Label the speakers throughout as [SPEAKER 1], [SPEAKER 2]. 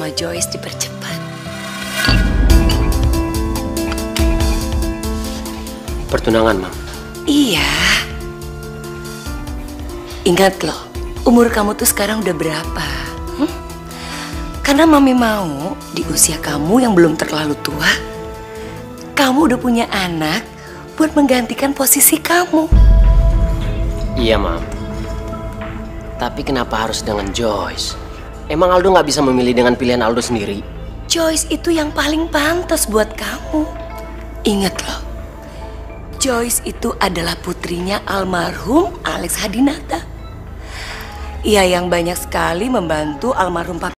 [SPEAKER 1] sama Joyce dipercepat.
[SPEAKER 2] Pertunangan, Mam?
[SPEAKER 1] Iya. Ingat loh, umur kamu tuh sekarang udah berapa? Karena Mami mau di usia kamu yang belum terlalu tua, kamu udah punya anak buat menggantikan posisi kamu.
[SPEAKER 2] Iya, Mam. Tapi kenapa harus dengan Joyce? Emang Aldo nggak bisa memilih dengan pilihan Aldo sendiri?
[SPEAKER 1] Joyce itu yang paling pantas buat kamu. Ingat loh, Joyce itu adalah putrinya almarhum Alex Hadinata. Ia yang banyak sekali membantu almarhum Papa.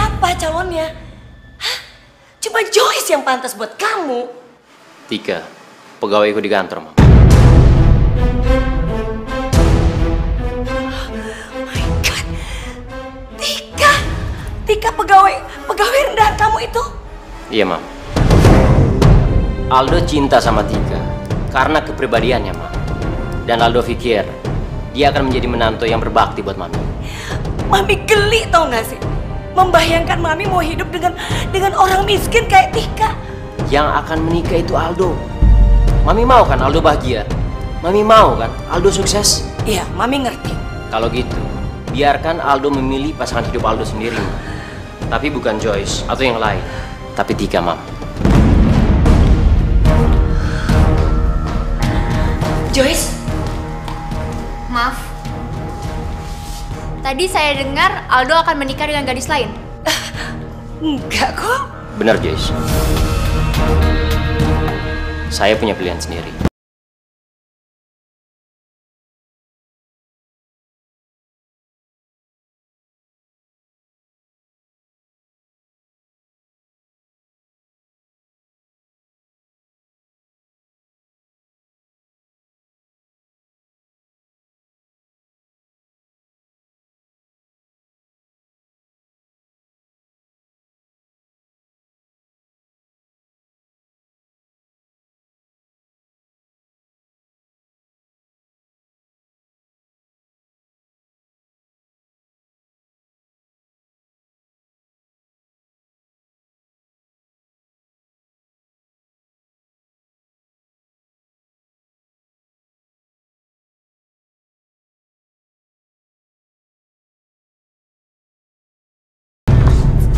[SPEAKER 1] Apa calonnya? Hah? Cuma Joyce yang pantas buat kamu.
[SPEAKER 2] Tika, pegawaiku di kantor, Mam.
[SPEAKER 1] Oh my God. Tika pegawai rendahan kamu itu.
[SPEAKER 2] Iya, Mam. Aldo cinta sama Tika karena kepribadiannya, Mam. Dan Aldo pikir dia akan menjadi menantu yang berbakti buat Mami.
[SPEAKER 1] Mami geli tau gak sih? Membayangkan Mami mau hidup dengan orang miskin kayak Tika.
[SPEAKER 2] Yang akan menikah itu Aldo. Mami mau kan Aldo bahagia? Mami mau kan Aldo sukses?
[SPEAKER 1] Iya, Mami ngerti.
[SPEAKER 2] Kalau gitu, biarkan Aldo memilih pasangan hidup Aldo sendiri, Mam. Tapi bukan Joyce atau yang lain, tapi Tika, Mam.
[SPEAKER 1] Joyce?
[SPEAKER 3] Maaf. Tadi saya dengar Aldo akan menikah dengan gadis lain.
[SPEAKER 1] Enggak kok.
[SPEAKER 2] Benar, Joyce. Saya punya pilihan sendiri.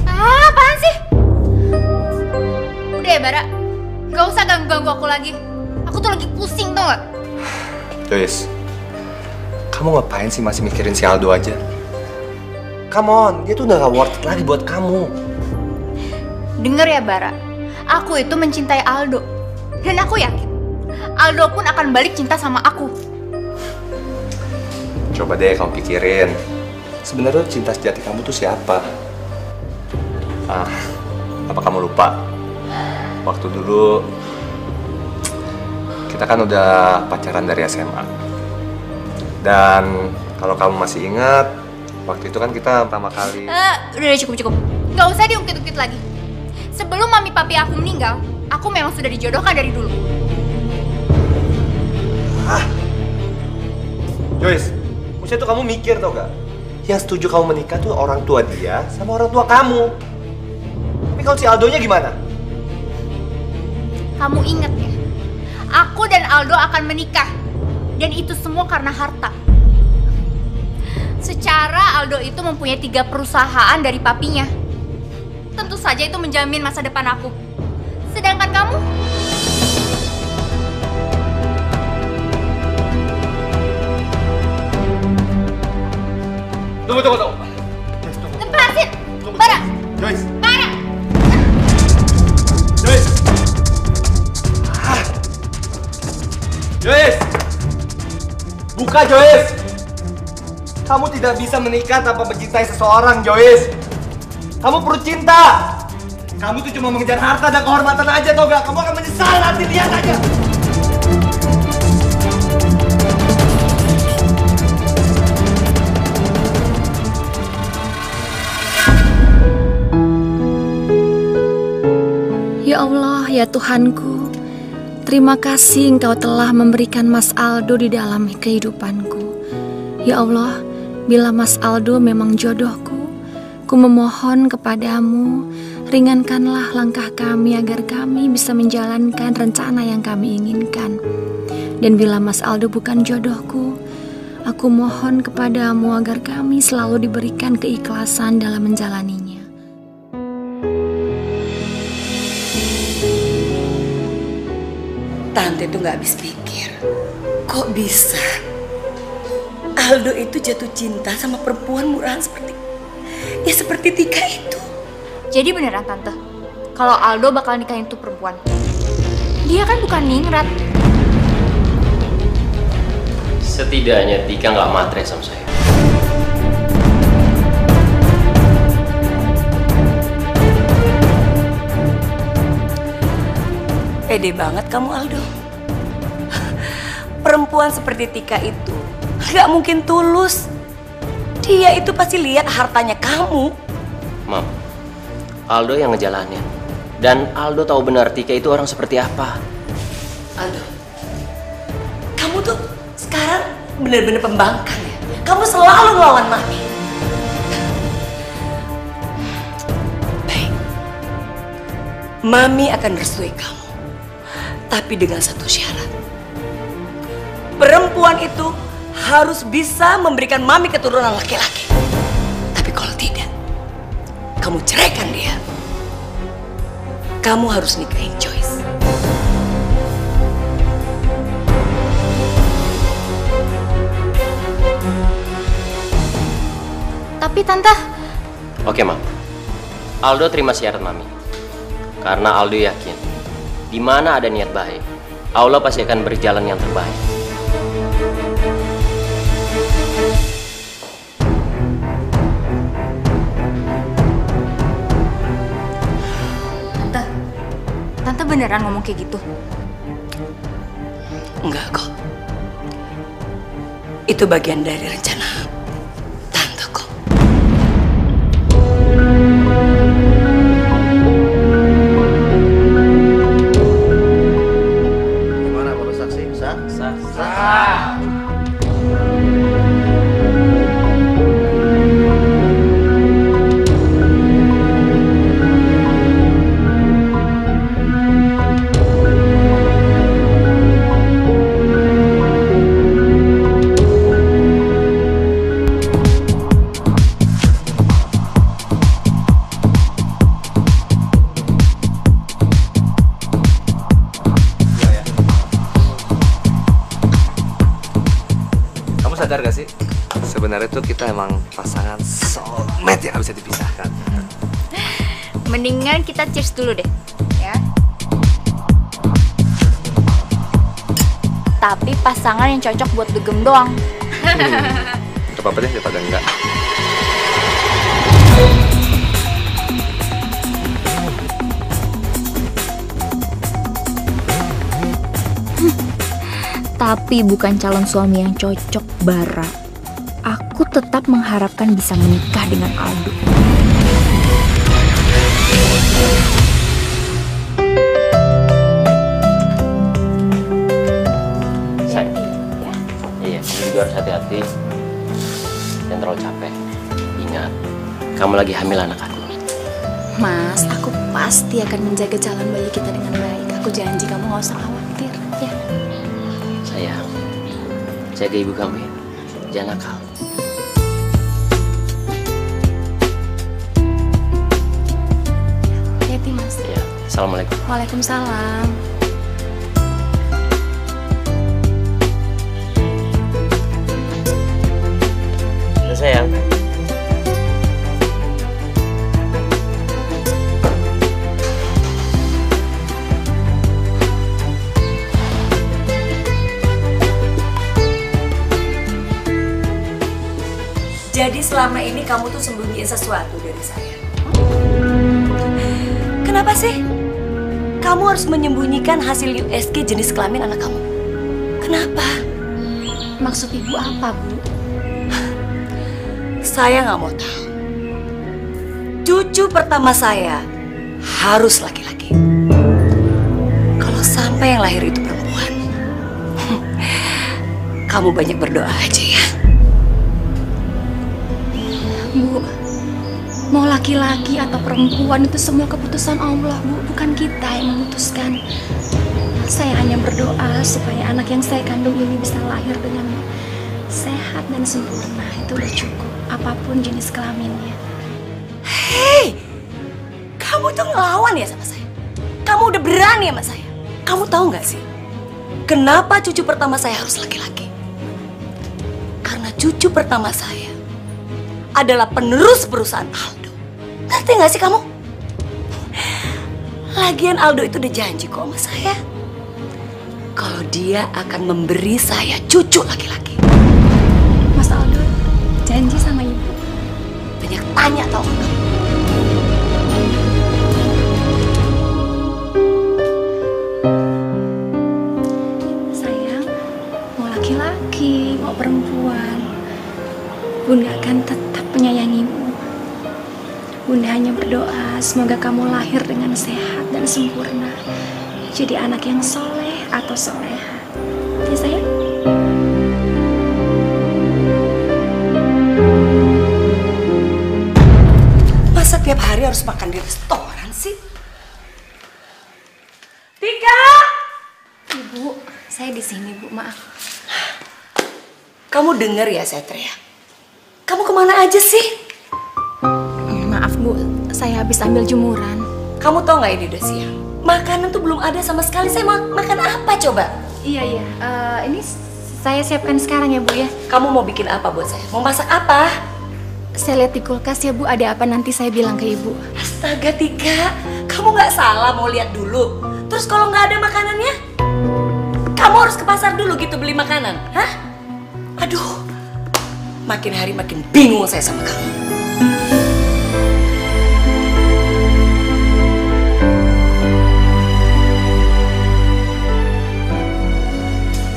[SPEAKER 3] Apaan sih? Udah ya, Bara. Gak usah ganggu-ganggu aku lagi. Aku tuh lagi pusing, tau gak?
[SPEAKER 4] Joyce, kamu ngapain sih masih mikirin si Aldo aja? Come on, dia tuh udah gak worth it lagi buat kamu.
[SPEAKER 3] Denger ya, Bara. Aku itu mencintai Aldo. Dan aku yakin Aldo pun akan balik cinta sama aku.
[SPEAKER 4] Coba deh kamu pikirin, sebenarnya cinta sejati kamu tuh siapa? Apa kamu lupa? Waktu dulu kita kan udah pacaran dari SMA. Dan kalau kamu masih ingat, waktu itu kan kita pertama kali...
[SPEAKER 3] Udah cukup. Gak usah diungkit-ungkit lagi. Sebelum mami papi aku meninggal, aku memang sudah dijodohkan dari dulu.
[SPEAKER 4] Joyce, maksudnya tuh kamu mikir tau gak? Yang setuju kamu menikah tuh orang tua dia sama orang tua kamu. Tapi kalau si Aldonya gimana?
[SPEAKER 3] Kamu inget ya, aku dan Aldo akan menikah. Dan itu semua karena harta. Secara Aldo itu mempunyai 3 perusahaan dari papinya. Tentu saja itu menjamin masa depan aku. Sedangkan kamu?
[SPEAKER 4] Tunggu.
[SPEAKER 3] Lepasin! Bara!
[SPEAKER 4] Joyce!
[SPEAKER 3] Bara!
[SPEAKER 4] Joyce! Joyce! Buka, Joyce! Kamu tidak bisa menikah tanpa mencintai seseorang, Joyce. Kamu perlu cinta. Kamu tuh cuma mengejar harta dan kehormatan aja, tau gak? Kamu akan menyesal nanti, lihat aja.
[SPEAKER 5] Ya Allah, ya Tuhanku, terima kasih Engkau telah memberikan Mas Aldo di dalam kehidupanku. Ya Allah, bila Mas Aldo memang jodohku, ku memohon kepadamu, ringankanlah langkah kami agar kami bisa menjalankan rencana yang kami inginkan. Dan bila Mas Aldo bukan jodohku, aku mohon kepadamu agar kami selalu diberikan keikhlasan dalam menjalaninya.
[SPEAKER 1] Tante tuh gak habis pikir, kok bisa Aldo itu jatuh cinta sama perempuan murahan seperti Tika itu.
[SPEAKER 3] Jadi beneran Tante, kalau Aldo bakal nikahin tuh perempuan. Dia kan bukan ningrat.
[SPEAKER 2] Setidaknya Tika nggak matre sama saya.
[SPEAKER 1] Pede banget kamu, Aldo. Perempuan seperti Tika itu gak mungkin tulus. Dia itu pasti lihat hartanya kamu.
[SPEAKER 2] Mam, Aldo yang ngejalanin. Dan Aldo tahu benar Tika itu orang seperti apa.
[SPEAKER 1] Aldo, kamu tuh sekarang bener-bener pembangkang ya. Kamu selalu ngelawan Mami. Baik, Mami akan restui kamu. Tapi dengan satu syarat. Perempuan itu harus bisa memberikan Mami keturunan laki-laki. Tapi kalau tidak, kamu ceraikan dia. Kamu harus nikahin Joyce.
[SPEAKER 3] Tapi Tante...
[SPEAKER 2] Oke, Mam. Aldo terima syarat Mami. Karena Aldo yakin, di mana ada niat baik, Allah pasti akan berjalan yang terbaik.
[SPEAKER 3] Tante beneran ngomong kayak gitu?
[SPEAKER 1] Enggak kok. Itu bagian dari rencana Tante kok.
[SPEAKER 6] Gimana menurut saksi? Sah?
[SPEAKER 4] Sadar gak sih? Sebenarnya tuh kita emang pasangan soulmate yang gak bisa dipisahkan.
[SPEAKER 3] Mendingan kita cheers dulu deh, ya. Tapi pasangan yang cocok buat dugem doang.
[SPEAKER 4] Gak apa-apa deh, daripada enggak.
[SPEAKER 3] Tapi bukan calon suami yang cocok, Bara. Aku tetap mengharapkan bisa menikah dengan Aldo.
[SPEAKER 2] Sayang. Iya, kamu juga juga harus hati-hati. Jangan terlalu capek. Ingat, kamu lagi hamil anak aku.
[SPEAKER 5] Mas, aku pasti akan menjaga jalan bayi kita dengan baik. Aku janji kamu gak usah khawatir, ya.
[SPEAKER 2] Sayang, jaga ibu kamu ya. Jangan nakal.
[SPEAKER 5] Hati-hati, Mas.
[SPEAKER 2] Ya, assalamualaikum.
[SPEAKER 5] Waalaikumsalam.
[SPEAKER 2] Ya, sayang.
[SPEAKER 1] Jadi selama ini kamu tuh sembunyiin sesuatu dari saya. Kenapa sih? Kamu harus menyembunyikan hasil USG jenis kelamin anak kamu. Kenapa?
[SPEAKER 5] Maksud ibu apa, Bu?
[SPEAKER 1] Saya nggak mau tahu. Cucu pertama saya harus laki-laki. Kalau sampai yang lahir itu perempuan, kamu banyak berdoa aja ya.
[SPEAKER 5] Bu, mau laki-laki atau perempuan itu semua keputusan Allah, Bu. Bukan kita yang memutuskan. Saya hanya berdoa supaya anak yang saya kandung ini bisa lahir dengan sehat dan sempurna. Itu udah cukup, apapun jenis kelaminnya.
[SPEAKER 1] Hei, kamu tuh ngelawan ya sama saya. Kamu udah berani sama saya. Kamu tahu nggak sih, kenapa cucu pertama saya harus laki-laki? Karena cucu pertama saya adalah penerus perusahaan Aldo. Ngerti nggak sih kamu? Lagian Aldo itu udah janji kok sama saya, kalau dia akan memberi saya cucu laki-laki.
[SPEAKER 5] Mas Aldo janji sama ibu.
[SPEAKER 1] Banyak tanya tau nggak kamu?
[SPEAKER 5] Sayang, mau laki-laki, mau perempuan, Bunda akan tetap menyayangimu. Bunda hanya berdoa semoga kamu lahir dengan sehat dan sempurna, jadi anak yang soleh atau soleha. Ya sayang?
[SPEAKER 1] Masa tiap hari harus makan di restoran sih? Tika!
[SPEAKER 5] Ibu, saya di sini, Bu. Maaf.
[SPEAKER 1] Kamu denger ya saya teriak? Kamu kemana aja sih?
[SPEAKER 5] Maaf, Bu. Saya habis ambil jemuran.
[SPEAKER 1] Kamu tau nggak ini udah siang? Makanan tuh belum ada sama sekali. Saya mau makan apa coba?
[SPEAKER 5] Iya. Ini saya siapkan sekarang ya, Bu ya.
[SPEAKER 1] Kamu mau bikin apa buat saya? Mau masak apa?
[SPEAKER 5] Saya lihat di kulkas ya, Bu. Ada apa nanti saya bilang ke Ibu.
[SPEAKER 1] Astaga Tika, kamu nggak salah mau lihat dulu. Terus kalau nggak ada makanannya, kamu harus ke pasar dulu gitu beli makanan, hah? Aduh, makin hari makin bingung saya sama kamu.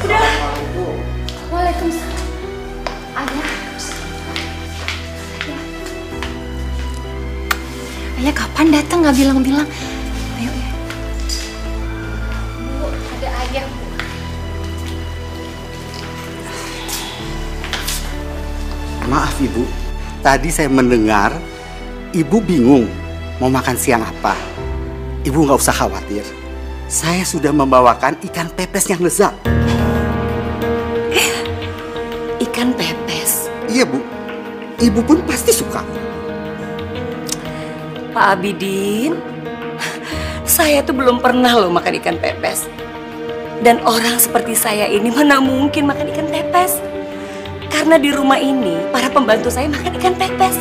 [SPEAKER 1] Udah.
[SPEAKER 5] Waalaikumsalam. Ayah. Ayah kapan datang nggak bilang-bilang? Ayo ya.
[SPEAKER 3] Bu, ada ayah, Bu.
[SPEAKER 7] Maaf Ibu, tadi saya mendengar Ibu bingung mau makan siang apa. Ibu nggak usah khawatir, saya sudah membawakan ikan pepes yang lezat.
[SPEAKER 1] Ikan pepes?
[SPEAKER 7] Iya Bu, Ibu pun pasti suka.
[SPEAKER 1] Pak Abidin, saya tuh belum pernah loh makan ikan pepes. Dan orang seperti saya ini mana mungkin makan ikan pepes? Karena di rumah ini, para pembantu saya makan ikan pepes.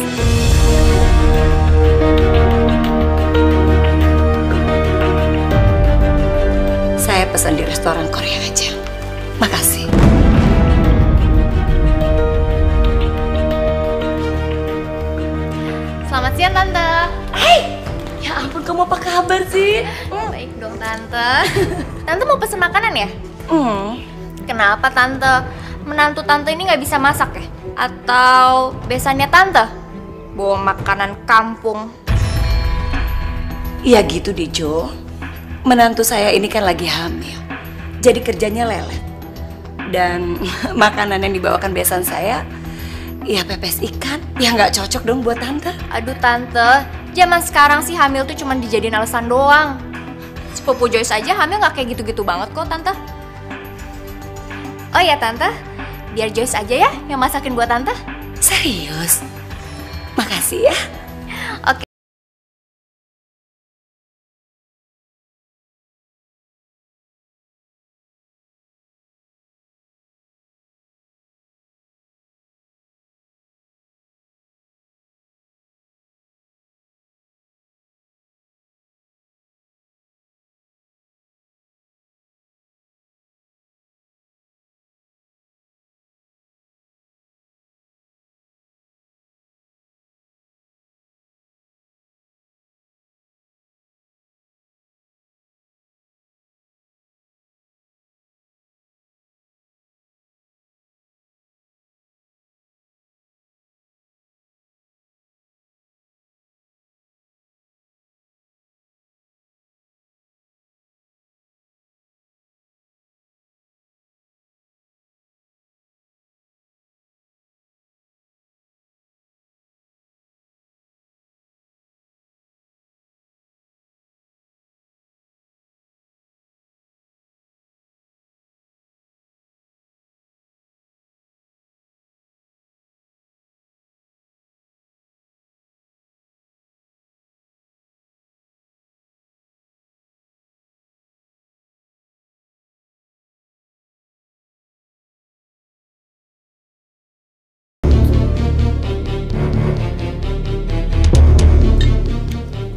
[SPEAKER 1] Saya pesan di restoran Korea aja. Makasih.
[SPEAKER 3] Selamat siang, Tante.
[SPEAKER 1] Hai, ya ampun kamu apa kabar sih?
[SPEAKER 3] Baik dong, Tante. Tante mau pesen makanan ya? Kenapa, Tante? Menantu Tante ini nggak bisa masak ya? Atau besannya Tante bawa makanan kampung?
[SPEAKER 1] Ya gitu deh Jo. Menantu saya ini kan lagi hamil, jadi kerjanya lelet. Dan makanan yang dibawakan besan saya, ya pepes ikan. Ya nggak cocok dong buat tante.
[SPEAKER 3] Aduh tante, zaman sekarang sih hamil tuh cuma dijadiin alasan doang. Sepupu Joyce aja hamil nggak kayak gitu-gitu banget kok tante. Oh ya tante, biar Joyce aja ya yang masakin buat tante.
[SPEAKER 1] Serius? Makasih ya.
[SPEAKER 3] Oke.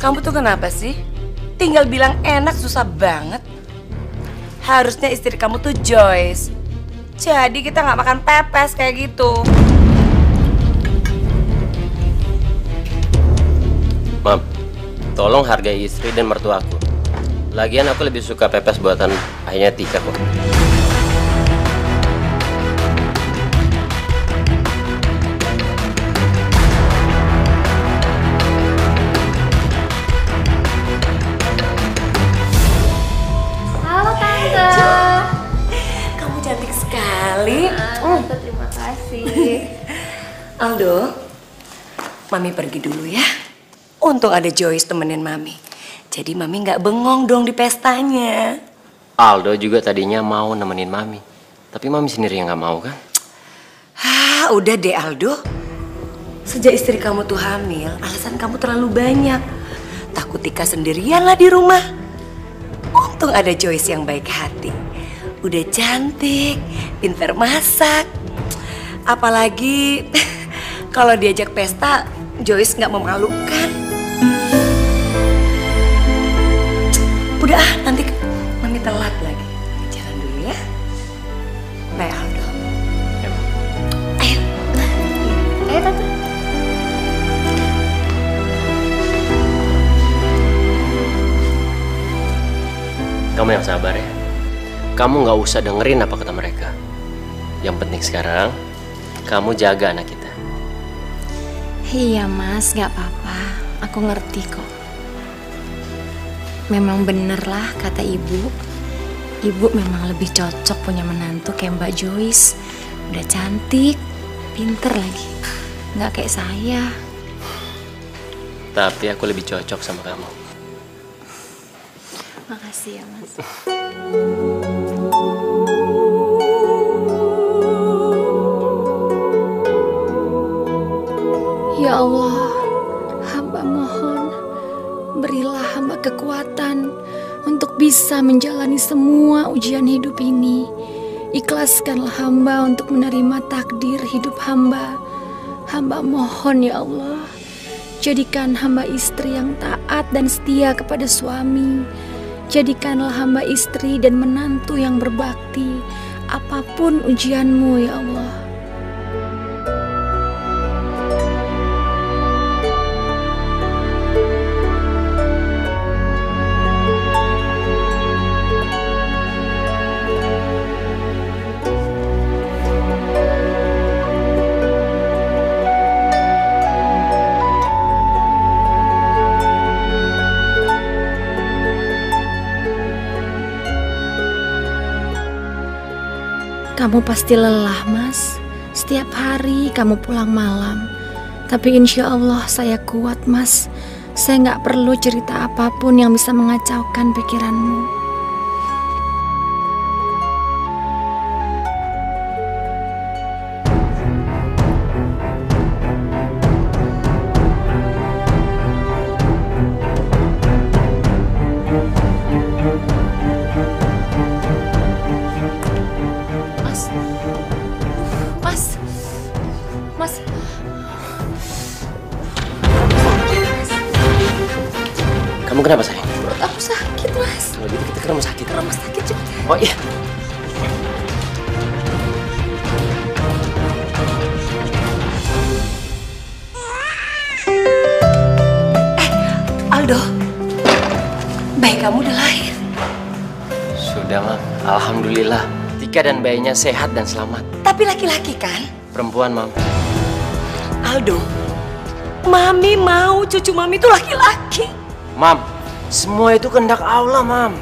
[SPEAKER 1] Kamu tuh kenapa sih? Tinggal bilang enak susah banget. Harusnya istri kamu tuh Joyce. Jadi kita nggak makan pepes kayak gitu.
[SPEAKER 2] Mam, tolong hargai istri dan mertuaku. Lagian aku lebih suka pepes buatan ayahnya Tika kok.
[SPEAKER 3] Halo tante.
[SPEAKER 1] Kamu cantik sekali.
[SPEAKER 3] Tante terima kasih.
[SPEAKER 1] Aldo, Mami pergi dulu ya. Untung ada Joyce temenin Mami. Jadi Mami nggak bengong dong di pestanya.
[SPEAKER 2] Aldo juga tadinya mau nemenin Mami. Tapi Mami sendiri yang nggak mau kan?
[SPEAKER 1] Udah deh Aldo. Sejak istri kamu tuh hamil, alasan kamu terlalu banyak. Takut Tika sendirian lah di rumah. Untung ada Joyce yang baik hati. Udah cantik, pintar masak. Apalagi kalau diajak pesta, Joyce nggak memalukan. Udah nanti Mami telat lagi. Jalan dulu ya. Bye Aldo. Ayo.
[SPEAKER 3] Ayo tante.
[SPEAKER 2] Kamu yang sabar ya. Kamu nggak usah dengerin apa kata mereka. Yang penting sekarang, kamu jaga anak kita.
[SPEAKER 5] Iya mas, gak apa-apa. Aku ngerti kok. Memang bener lah kata ibu. Ibu memang lebih cocok punya menantu kayak Mbak Joyce. Udah cantik, pinter lagi. Gak kayak saya.
[SPEAKER 2] Tapi aku lebih cocok sama kamu.
[SPEAKER 5] Makasih ya mas. Ya Allah, hamba mohon berilah hamba kekuatan untuk bisa menjalani semua ujian hidup ini. Ikhlaskanlah hamba untuk menerima takdir hidup hamba. Hamba mohon ya Allah, jadikan hamba istri yang taat dan setia kepada suami. Jadikanlah hamba istri dan menantu yang berbakti apapun ujianmu ya Allah. Kamu Kamu pasti lelah, Mas. Setiap hari kamu pulang malam. Tapi insya Allah saya kuat, Mas. Saya nggak perlu cerita apapun yang bisa mengacaukan pikiranmu.
[SPEAKER 3] Mas,
[SPEAKER 2] Kamu kenapa sayang?
[SPEAKER 1] Perut aku sakit, Mas.
[SPEAKER 2] Kalau gitu kita ke rumah sakit.
[SPEAKER 1] Ke rumah sakit juga.
[SPEAKER 2] Oh iya.
[SPEAKER 1] Aldo, bayi kamu udah lahir.
[SPEAKER 2] Sudah, Mam. Alhamdulillah. Tika dan bayinya sehat dan selamat.
[SPEAKER 1] Tapi laki-laki kan?
[SPEAKER 2] Perempuan, Mam.
[SPEAKER 1] Aldo, Mami mau cucu Mami itu laki-laki.
[SPEAKER 2] Mam, semua itu kehendak Allah, Mam.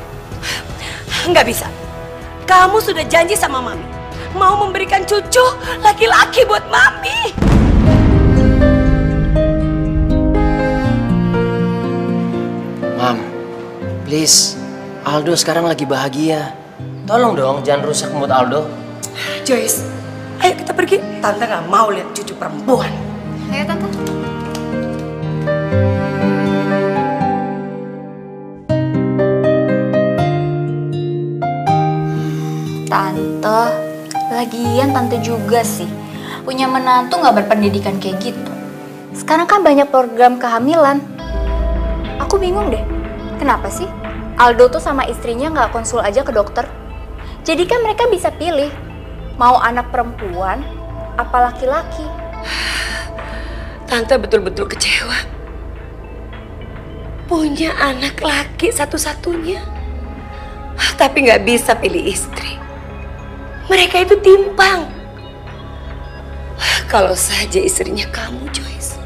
[SPEAKER 1] Nggak bisa. Kamu sudah janji sama Mami. Mau memberikan cucu laki-laki buat Mami.
[SPEAKER 2] Mam, please. Aldo sekarang lagi bahagia. Tolong dong, jangan rusak mood Aldo.
[SPEAKER 1] Joyce, ayo kita pergi. Tante nggak mau lihat cucu perempuan.
[SPEAKER 3] ayo Tante. Tante, lagian Tante juga sih punya menantu nggak berpendidikan kayak gitu. Sekarang kan banyak program kehamilan. Aku bingung deh, kenapa sih Aldo tuh sama istrinya nggak konsul aja ke dokter? Jadi kan mereka bisa pilih mau anak perempuan apa laki-laki.
[SPEAKER 1] Tante betul-betul kecewa. Punya anak laki satu-satunya, tapi nggak bisa pilih istri. Mereka itu timpang. Kalau saja istrinya kamu, Joyce.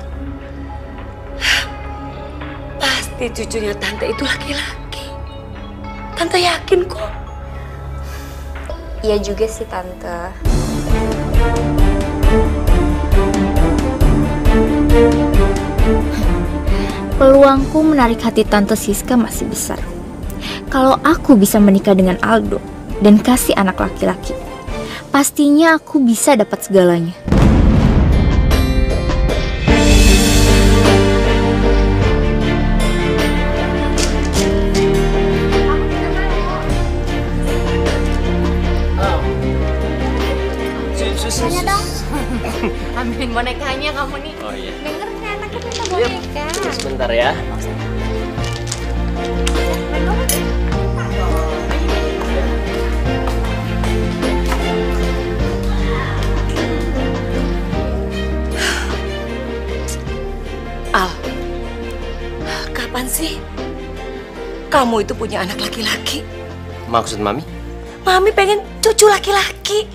[SPEAKER 1] Pasti cucunya Tante itu laki-laki. Tante yakin kok.
[SPEAKER 3] Iya juga sih Tante. Peluangku menarik hati Tante Siska masih besar. Kalau aku bisa menikah dengan Aldo dan kasih anak laki-laki, pastinya aku bisa dapat segalanya.
[SPEAKER 2] Tanya
[SPEAKER 3] dong. Ambilin bonekanya kamu nih.
[SPEAKER 2] Oh iya.
[SPEAKER 3] Denger kan anaknya minta boneka.
[SPEAKER 2] Sebentar ya.
[SPEAKER 1] Al, kapan sih kamu itu punya anak laki-laki?
[SPEAKER 2] Maksud Mami?
[SPEAKER 1] Mami pengen cucu laki-laki.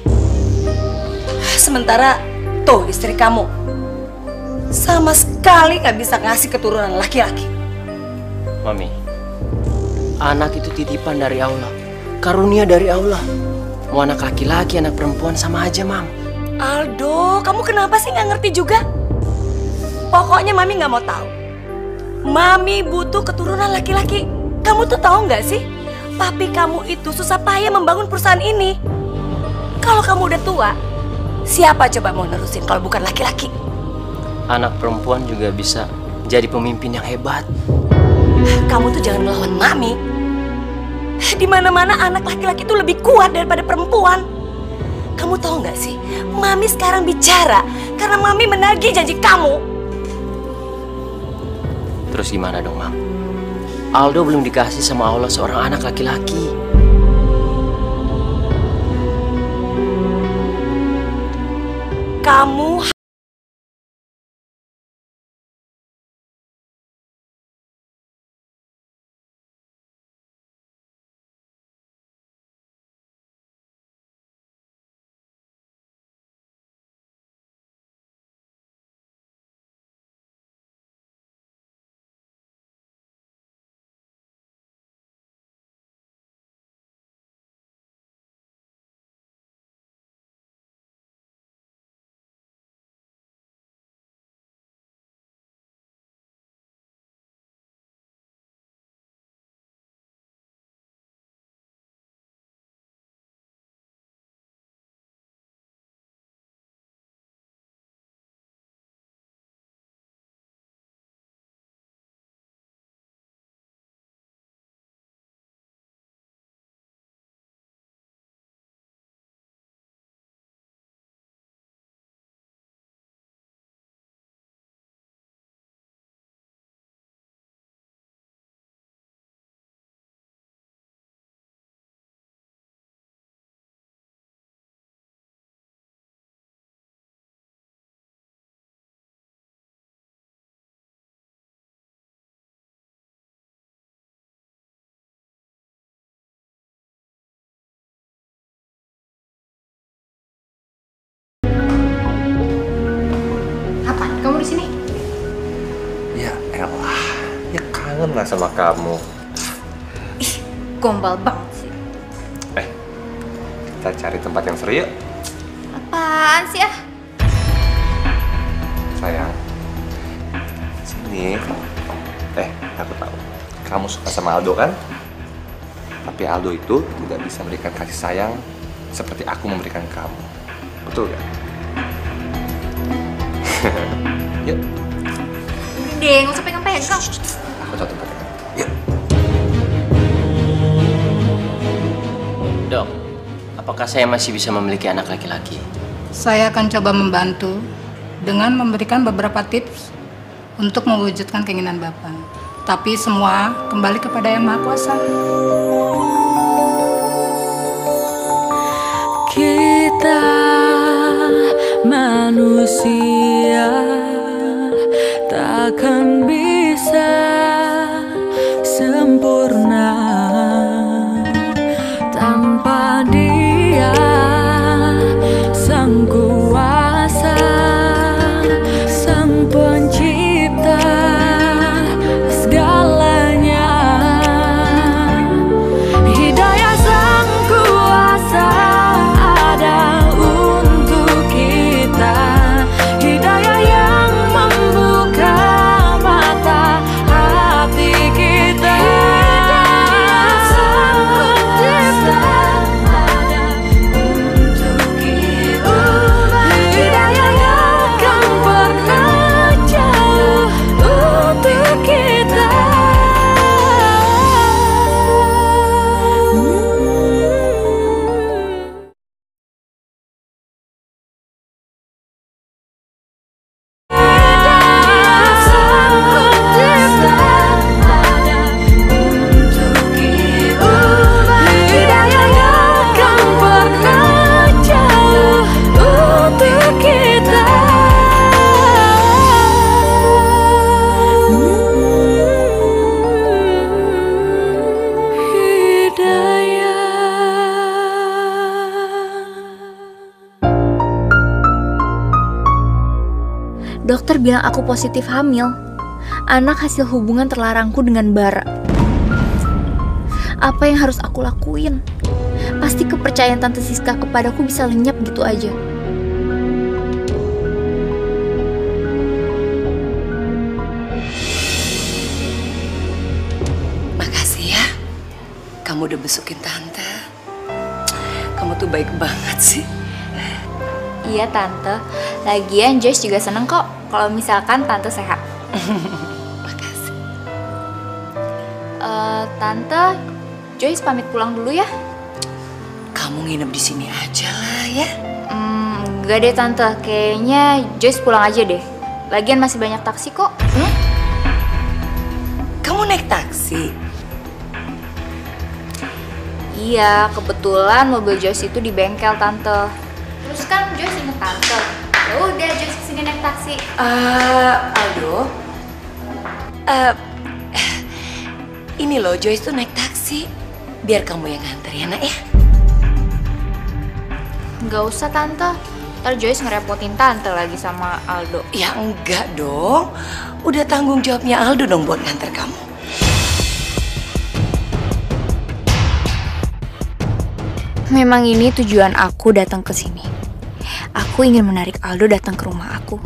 [SPEAKER 1] Sementara tuh istri kamu sama sekali nggak bisa ngasih keturunan laki-laki.
[SPEAKER 2] Mami, anak itu titipan dari Allah, karunia dari Allah. Mau anak laki-laki, anak perempuan sama aja, Mam.
[SPEAKER 1] Aldo, kamu kenapa sih nggak ngerti juga? Pokoknya Mami nggak mau tahu. Mami butuh keturunan laki-laki. Kamu tuh tahu nggak sih? Papi kamu itu susah payah membangun perusahaan ini. Kalau kamu udah tua, siapa coba mau nerusin kalau bukan laki-laki?
[SPEAKER 2] Anak perempuan juga bisa jadi pemimpin yang hebat.
[SPEAKER 1] Kamu tuh jangan ngelawan Mami. Di mana-mana anak laki-laki itu lebih kuat daripada perempuan. Kamu tahu nggak sih? Mami sekarang bicara karena Mami menagih janji kamu.
[SPEAKER 2] Terus gimana dong, Mam? Aldo belum dikasih sama Allah seorang anak laki-laki.
[SPEAKER 1] Kamu
[SPEAKER 3] di sini?
[SPEAKER 4] Ya elah, ya kangen lah sama kamu.
[SPEAKER 3] Ih, gombal banget sih.
[SPEAKER 4] Kita cari tempat yang seru yuk.
[SPEAKER 3] Apaan sih ah?
[SPEAKER 4] Sayang, sini. Aku tahu. Kamu suka sama Aldo kan? Tapi Aldo itu tidak bisa memberikan kasih sayang seperti aku memberikan kamu. Betul gak? Yuk.
[SPEAKER 3] Udah deh, nggak usah pegang-pegang.
[SPEAKER 4] Aku tahu tempatnya. Yuk.
[SPEAKER 2] Dok, apakah saya masih bisa memiliki anak laki-laki?
[SPEAKER 8] Saya akan coba membantu dengan memberikan beberapa tips untuk mewujudkan keinginan Bapak. Tapi semua kembali kepada Yang Maha Kuasa.
[SPEAKER 5] Kita manusia takkan bisa sempurna tanpa Dia Sang Kuasa, Sang Pencipta segalanya. Hidayah Sang Kuasa ada untuk kita, hidayah yang membuka mata hati kita. Sang Pencipta ada untuk kita, hidayah yang akan pernah jauh untuk kita.
[SPEAKER 3] Dokter bilang aku positif hamil. Anak hasil hubungan terlarangku dengan Bara. Apa yang harus aku lakuin? Pasti kepercayaan Tante Siska kepadaku bisa lenyap gitu aja.
[SPEAKER 1] Makasih ya, kamu udah besukin Tante. Kamu tuh baik banget sih.
[SPEAKER 3] Iya Tante, lagian Joyce juga seneng kok kalau misalkan Tante sehat.
[SPEAKER 1] Makasih.
[SPEAKER 3] Tante, Joyce pamit pulang dulu ya.
[SPEAKER 1] Kamu nginep di sini aja lah ya.
[SPEAKER 3] Enggak deh Tante, kayaknya Joyce pulang aja deh. Lagian masih banyak taksi kok.
[SPEAKER 1] Kamu naik taksi?
[SPEAKER 3] Iya, kebetulan mobil Joyce itu di bengkel Tante. Terus kan Joyce inget Tante. Ya udah Joyce kesini naik taksi.
[SPEAKER 1] Aldo. Ini loh, Joyce tuh naik taksi. Biar kamu yang nganter ya nak ya.
[SPEAKER 3] Nggak usah Tante. Ntar Joyce ngerepotin Tante lagi sama Aldo.
[SPEAKER 1] Ya enggak dong. Udah tanggung jawabnya Aldo dong buat nganter kamu.
[SPEAKER 3] Memang ini tujuan aku datang ke sini. Aku ingin menarik Aldo datang ke rumah aku.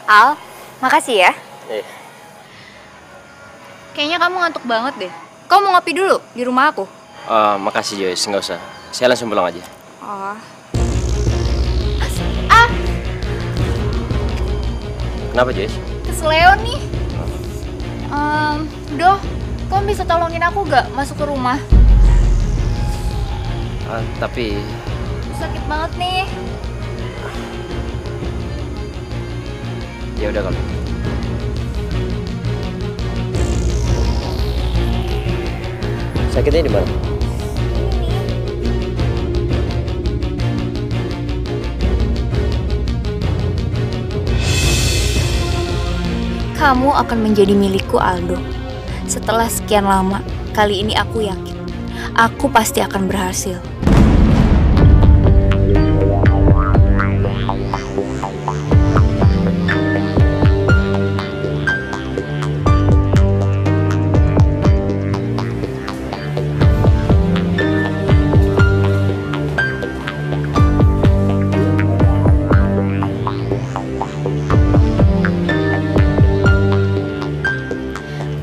[SPEAKER 3] Al, makasih ya. Kayaknya kamu ngantuk banget deh. Kamu mau ngopi dulu di rumah aku?
[SPEAKER 2] Makasih Joyce, nggak usah. Saya langsung pulang aja.
[SPEAKER 3] Oh.
[SPEAKER 2] Kenapa Joyce?
[SPEAKER 3] Kesleo nih. Doh, kamu bisa tolongin aku gak masuk ke rumah?
[SPEAKER 2] Tapi
[SPEAKER 3] Sakit banget nih.
[SPEAKER 2] ya udah kalau. Sakitnya di mana?
[SPEAKER 3] Kamu akan menjadi milikku, Aldo. Setelah sekian lama, kali ini aku yakin aku pasti akan berhasil.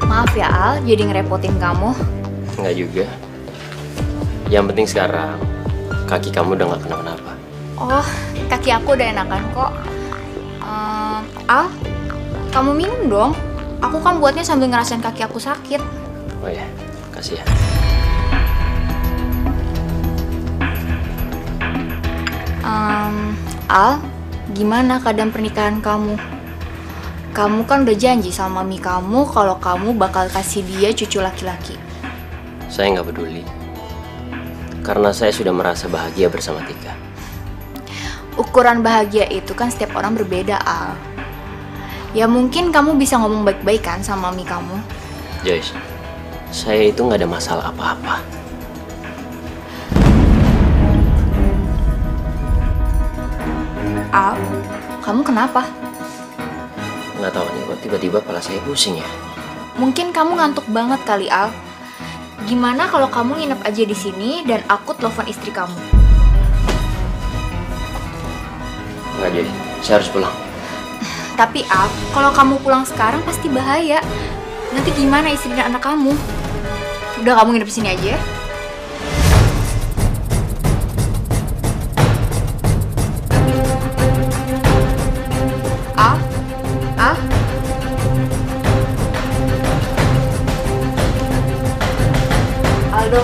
[SPEAKER 3] Maaf ya Al, jadi ngerepotin kamu.
[SPEAKER 2] Enggak juga. Yang penting sekarang kaki kamu udah gak kenapa-napa.
[SPEAKER 3] Oh, kaki aku udah enakan kok. Al, kamu minum dong. Aku kan buatnya sambil ngerasain kaki aku sakit.
[SPEAKER 2] Oh ya, kasih ya.
[SPEAKER 3] Al, gimana keadaan pernikahan kamu? Kamu kan udah janji sama mami kamu kalau kamu bakal kasih dia cucu laki-laki.
[SPEAKER 2] Saya nggak peduli. Karena saya sudah merasa bahagia bersama Tika.
[SPEAKER 3] Ukuran bahagia itu kan setiap orang berbeda, Al. Ya mungkin kamu bisa ngomong baik-baik kan sama mami kamu.
[SPEAKER 2] Joyce, saya itu nggak ada masalah apa-apa.
[SPEAKER 3] Al, kamu kenapa?
[SPEAKER 2] Nggak tahu nih kok tiba-tiba kepala saya pusing ya.
[SPEAKER 3] Mungkin kamu ngantuk banget kali, Al. Gimana kalau kamu nginep aja di sini dan aku telepon istri kamu?
[SPEAKER 2] Nggak, Joyce, saya harus pulang.
[SPEAKER 3] Tapi Al, kalau kamu pulang sekarang pasti bahaya. Nanti gimana istri dan anak kamu? Udah, kamu nginep di sini aja ya. Al, Al. Aldo.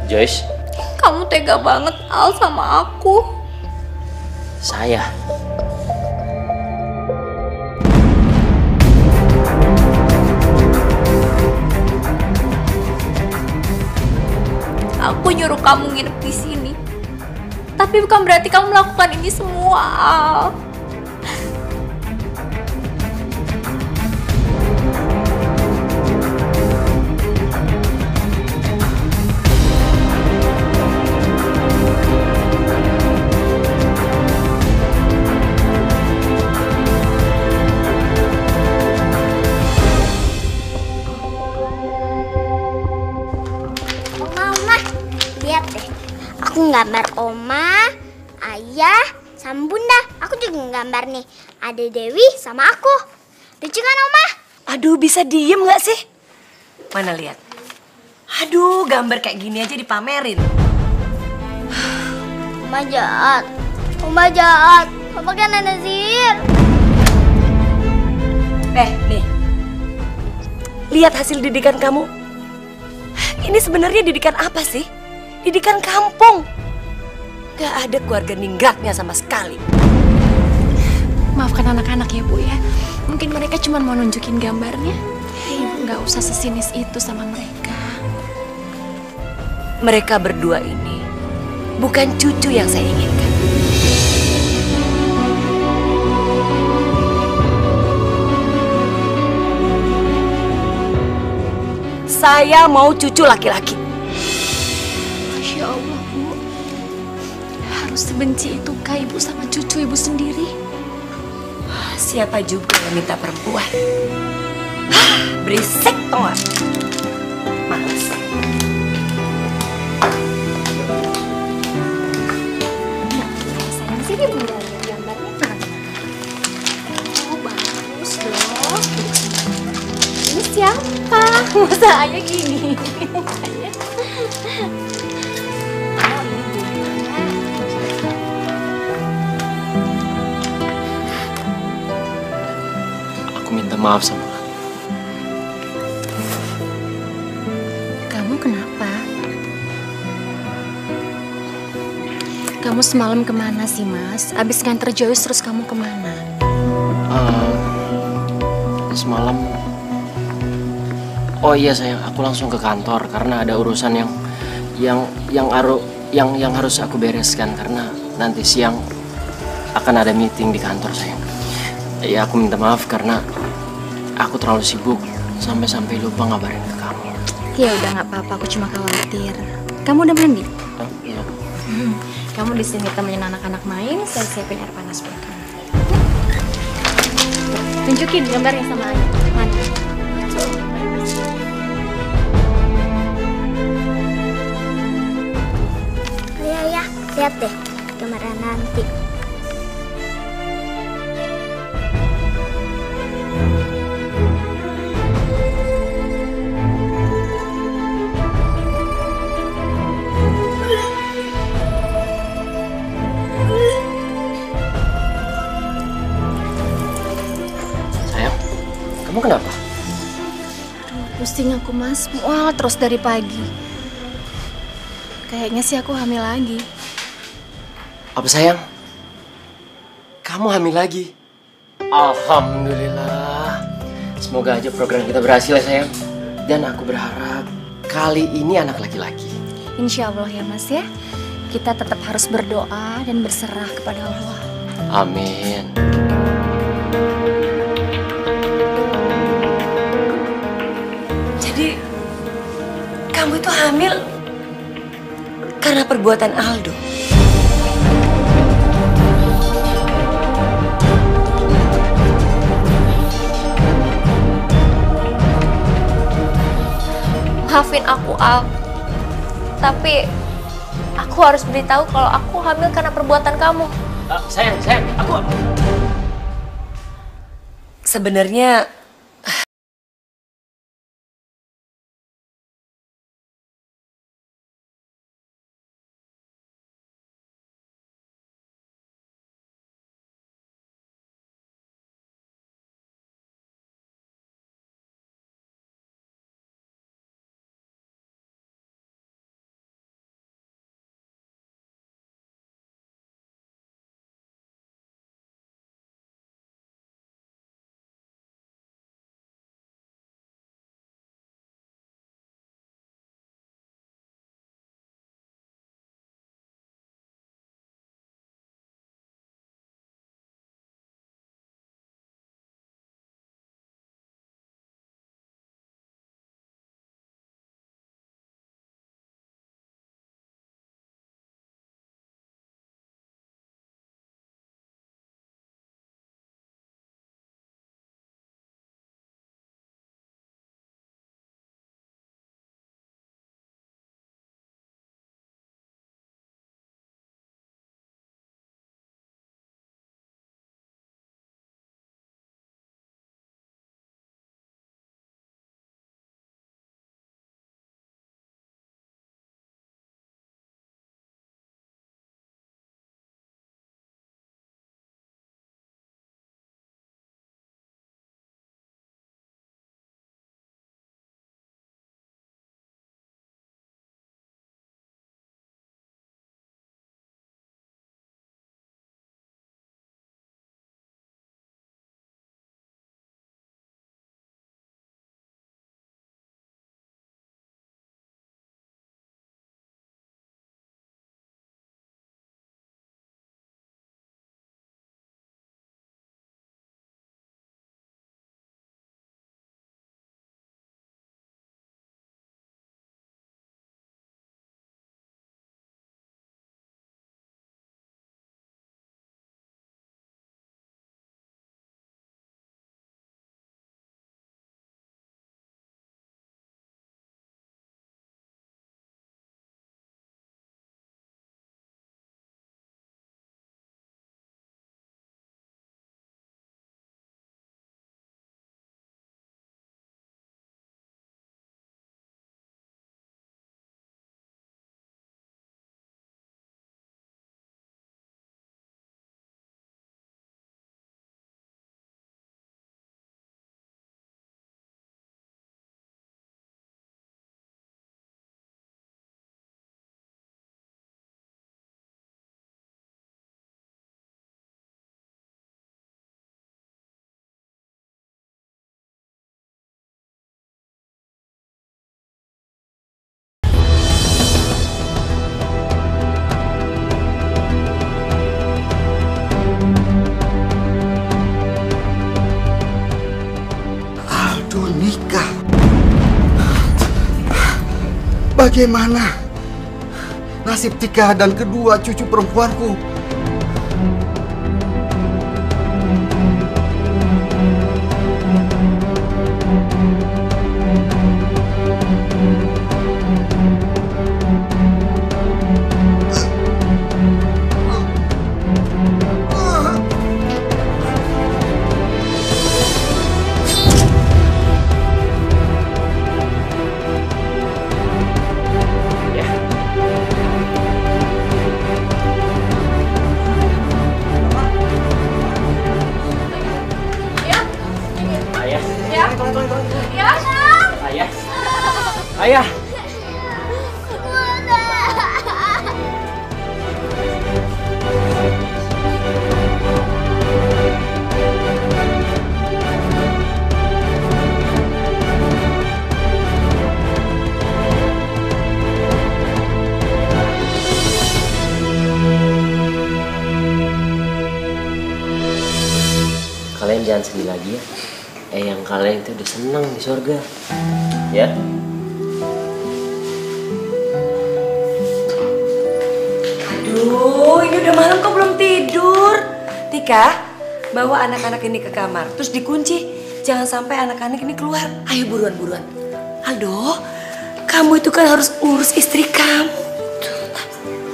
[SPEAKER 2] Joyce,
[SPEAKER 3] Kamu tega banget, Al, sama aku.
[SPEAKER 2] saya.
[SPEAKER 3] Aku nyuruh kamu nginep di sini. Tapi bukan berarti kamu melakukan ini semua, Al.
[SPEAKER 9] Oma, lihat deh. Aku nggambar Oma, Ayah, sama Bunda. Aku juga nggambar nih. Ada Dewi sama aku. Lucu kan, Oma?
[SPEAKER 1] Aduh, bisa diem gak sih? Mana lihat? Aduh, gambar kayak gini aja dipamerin.
[SPEAKER 9] Oma jahat. Oma jahat. Oma kan nenek sihir.
[SPEAKER 1] Nih. Lihat hasil didikan kamu. Ini sebenarnya didikan apa sih? Didikan kampung. Gak ada keluarga ninggratnya sama sekali.
[SPEAKER 5] Maafkan anak-anak ya Bu ya. Mungkin mereka cuma mau nunjukin gambarnya. Ibu nggak usah sesinis itu sama mereka.
[SPEAKER 1] Mereka berdua ini bukan cucu yang saya inginkan. Saya mau cucu laki-laki.
[SPEAKER 5] Masya Allah Bu. Harus sebenci itukah Ibu sama cucu Ibu sendiri?
[SPEAKER 1] Siapa juga yang minta perempuan? Berisik tau gak? Males.
[SPEAKER 3] Sayang, sini Bunda lihat gambarnya. Oh, bagus dong. Ini siapa? Masa ayah gini?
[SPEAKER 2] Aku minta maaf sama kamu.
[SPEAKER 5] Kamu kenapa? Kamu semalam kemana sih, Mas? Abis nganter Joyce terus kamu kemana?
[SPEAKER 2] Semalam, oh iya sayang, aku langsung ke kantor karena ada urusan yang harus aku bereskan karena nanti siang akan ada meeting di kantor sayang. Ya aku minta maaf karena aku terlalu sibuk sampai lupa ngabarin ke kamu.
[SPEAKER 5] Ya udah nggak apa-apa, aku cuma khawatir. Kamu udah mandi?
[SPEAKER 2] Oh, iya.
[SPEAKER 5] Kamu di sini temenin anak-anak main, saya siapin air panas buat kamu. Tunjukin gambarnya sama Ayah. Mana?
[SPEAKER 9] Ya, lihat deh gambaran nanti.
[SPEAKER 2] Sayang, kamu kenapa?
[SPEAKER 5] Pusing aku, Mas. Mual terus dari pagi. Kayaknya sih aku hamil lagi.
[SPEAKER 2] Apa sayang? Kamu hamil lagi? Alhamdulillah. Semoga aja program kita berhasil ya sayang. Dan aku berharap kali ini anak laki-laki.
[SPEAKER 5] Insya Allah ya, Mas ya. Kita tetap harus berdoa dan berserah kepada Allah.
[SPEAKER 2] Amin.
[SPEAKER 1] Jadi, kamu itu hamil karena perbuatan Aldo.
[SPEAKER 3] Maafin aku, Al. Tapi aku harus beritahu kalau aku hamil karena perbuatan kamu.
[SPEAKER 2] Sayang, aku...
[SPEAKER 1] Sebenarnya
[SPEAKER 7] menikah. Bagaimana nasib Tika dan kedua cucu perempuanku?
[SPEAKER 2] Ayah. Kalian jangan sedih lagi ya. Yang kalian itu udah senang di surga. Ya.
[SPEAKER 1] Aduh, ini udah malam kok belum tidur. Tika, bawa anak-anak ini ke kamar, terus dikunci. Jangan sampai anak-anak ini keluar. Ayo buruan. Aldo, kamu itu kan harus urus istri kamu.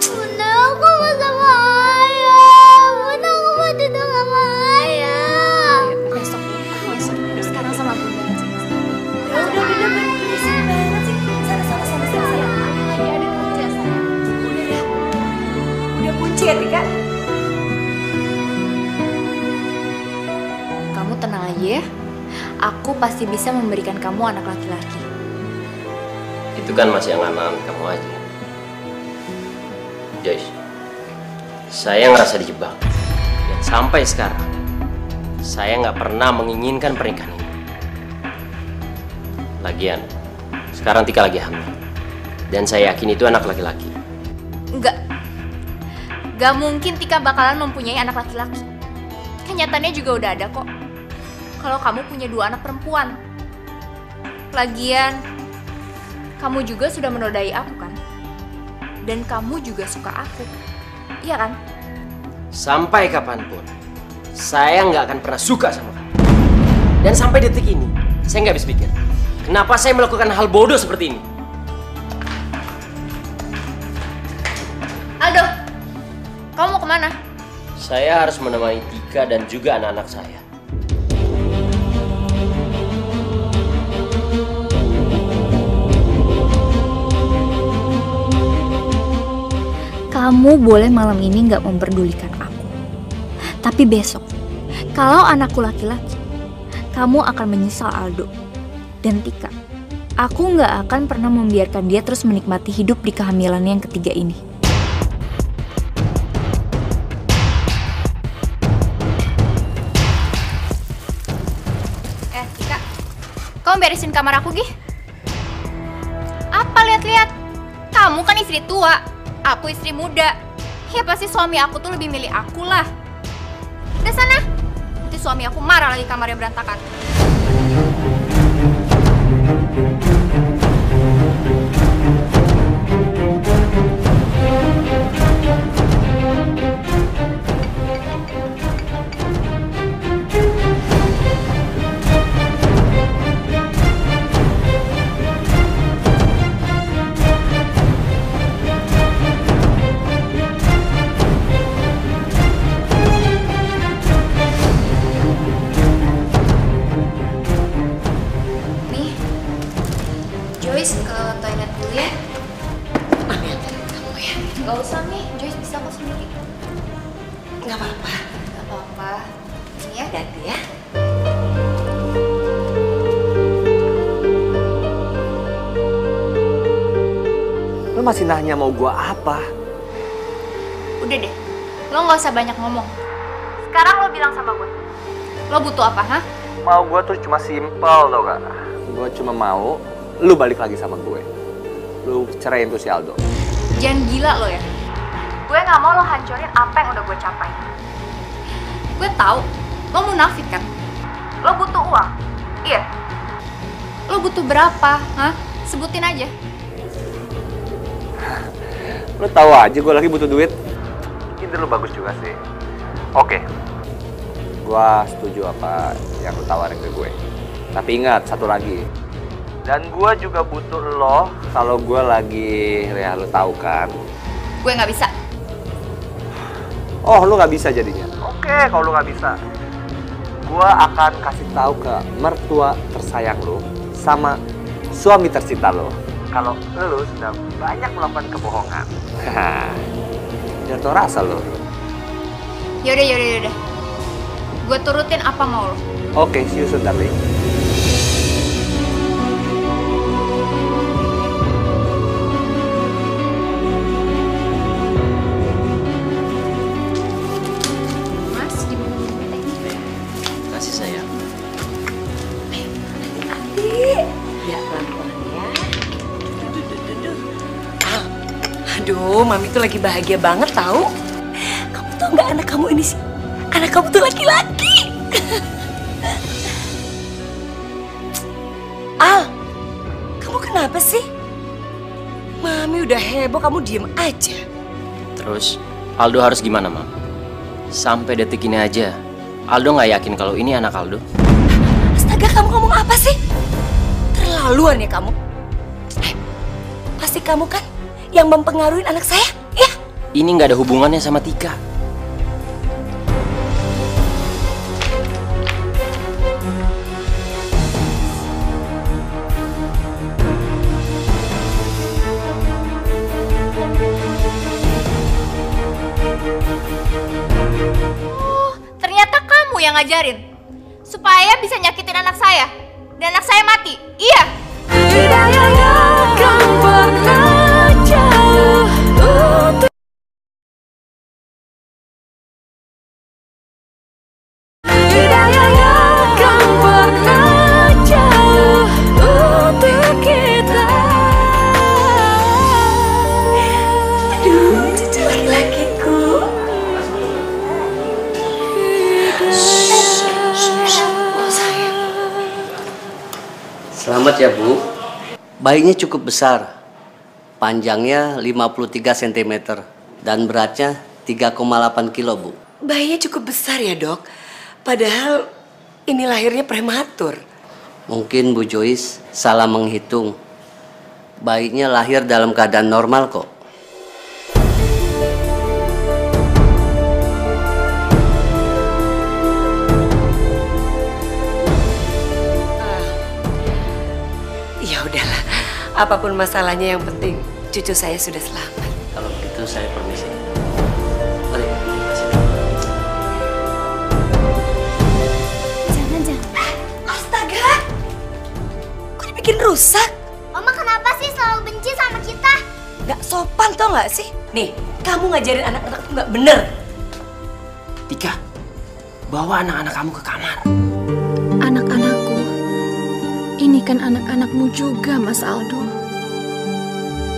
[SPEAKER 9] Bunda, aku mau sama ayah. Bunda, aku mau tidur sama ayah.
[SPEAKER 3] Besok sekarang sama Bunda aja.
[SPEAKER 1] Udah, berisik banget sih. Sana.
[SPEAKER 3] Lagi ada kerja saya.
[SPEAKER 1] Udah kunci ya, Tika?
[SPEAKER 3] Kamu tenang aja ya. Aku pasti bisa memberikan kamu anak laki-laki.
[SPEAKER 2] Itu kan masih angan-angan kamu aja. Joyce, saya ngerasa dijebak. Dan sampai sekarang, saya nggak pernah menginginkan pernikahan ini. Lagian, sekarang Tika lagi hamil. Dan saya yakin itu anak laki-laki.
[SPEAKER 3] Gak mungkin Tika bakalan mempunyai anak laki-laki. Kenyataannya juga udah ada kok. Kalau kamu punya 2 anak perempuan. Lagian, kamu juga sudah menodai aku kan? Dan kamu juga suka aku. Iya kan?
[SPEAKER 2] Sampai kapanpun, saya nggak akan pernah suka sama kamu. Dan sampai detik ini, saya nggak bisa pikir. Kenapa saya melakukan hal bodoh seperti ini?
[SPEAKER 3] Aldo, kamu mau kemana?
[SPEAKER 2] Saya harus menemani Tika dan juga anak-anak saya.
[SPEAKER 3] Kamu boleh malam ini nggak memperdulikan aku. Tapi besok, kalau anakku laki-laki, kamu akan menyesal Aldo. Dan Tika, aku nggak akan pernah membiarkan dia terus menikmati hidup di kehamilan yang ketiga ini. Tika, kamu beresin kamar aku, Gih. Apa lihat-lihat? Kamu kan istri tua. Aku istri muda. Ya pasti suami aku tuh lebih milih aku lah. Udah sana. Nanti suami aku marah lagi kamarnya berantakan. Joyce ke toilet dulu ya.
[SPEAKER 1] Mami anterin kamu ya.
[SPEAKER 3] Gak usah nih, Joyce bisa kok sendiri.
[SPEAKER 1] Nggak apa-apa.
[SPEAKER 3] Gak apa-apa. Ini ya.
[SPEAKER 1] Hati-hati ya.
[SPEAKER 4] Lo masih nanya mau gua apa?
[SPEAKER 3] Udah deh, lo gak usah banyak ngomong. Sekarang lo bilang sama gue. Lo butuh apa, hah?
[SPEAKER 4] Mau gua tuh cuma simpel tau gak? Gua cuma mau lu balik lagi sama gue. Lu ceraiin tuh si Aldo.
[SPEAKER 3] Jangan gila lo ya. Gue gak mau lo hancurin apa yang udah gue capai. Gue tahu lo munafik kan. Lo butuh uang. Iya. Lo butuh berapa? Hah? Sebutin aja.
[SPEAKER 4] Lo tahu aja gue lagi butuh duit. Ide lo bagus juga sih. Oke, gue setuju apa yang lo tawarin ke gue. Tapi ingat, satu lagi. Dan gue juga butuh lo kalau gue lagi, ya lo tahu kan.
[SPEAKER 3] Gue nggak bisa.
[SPEAKER 4] Oh, lo nggak bisa jadinya. Oke, kalau lo nggak bisa, gue akan kasih tahu ke mertua tersayang lo sama suami tercinta lo kalau lo sudah banyak melakukan kebohongan. Udah tau rasa lo.
[SPEAKER 3] Yaudah. Gue turutin apa mau lo.
[SPEAKER 4] Oke, see you soon, darling.
[SPEAKER 3] Mas, gimana minum tehnya?
[SPEAKER 2] Kasih sayang.
[SPEAKER 1] Ya pelan-pelan ya. Duh. Aduh, Mami tuh lagi bahagia banget tahu. Kamu tau nggak anak kamu ini sih? Anak kamu tuh laki-laki. Al, kamu kenapa sih? Mami udah heboh, kamu diem aja.
[SPEAKER 2] Terus Aldo harus gimana, Mam? Sampai detik ini aja Aldo nggak yakin kalau ini anak Aldo.
[SPEAKER 1] Astaga, kamu ngomong apa sih? Terlaluan ya kamu. Pasti kamu kan yang mempengaruhi anak saya, ya?
[SPEAKER 2] Ini nggak ada hubungannya sama Tika.
[SPEAKER 3] Oh, ternyata kamu yang ngajarin supaya bisa nyakitin anak saya dan anak saya mati. Iya.
[SPEAKER 1] Aduh, cucu laki-lakiku.
[SPEAKER 6] Selamat ya Bu. Bayinya cukup besar. Panjangnya 53 cm dan beratnya 3,8 kilo Bu.
[SPEAKER 1] Bayinya cukup besar ya, Dok. Padahal ini lahirnya prematur.
[SPEAKER 6] Mungkin Bu Joyce salah menghitung. Bayinya lahir dalam keadaan normal kok.
[SPEAKER 1] Ya udahlah, apapun masalahnya yang penting cucu saya sudah selamat.
[SPEAKER 6] Kalau begitu saya permisi. Mari.
[SPEAKER 9] Jangan.
[SPEAKER 1] Astaga, kok dibikin rusak?
[SPEAKER 9] Oma kenapa sih selalu benci sama kita?
[SPEAKER 1] Gak sopan tau gak sih? Nih, kamu ngajarin anak-anak tuh gak bener.
[SPEAKER 2] Tika, bawa anak-anak kamu ke kamar.
[SPEAKER 5] Anak-anakku, ini kan anak-anakmu juga, Mas Aldo.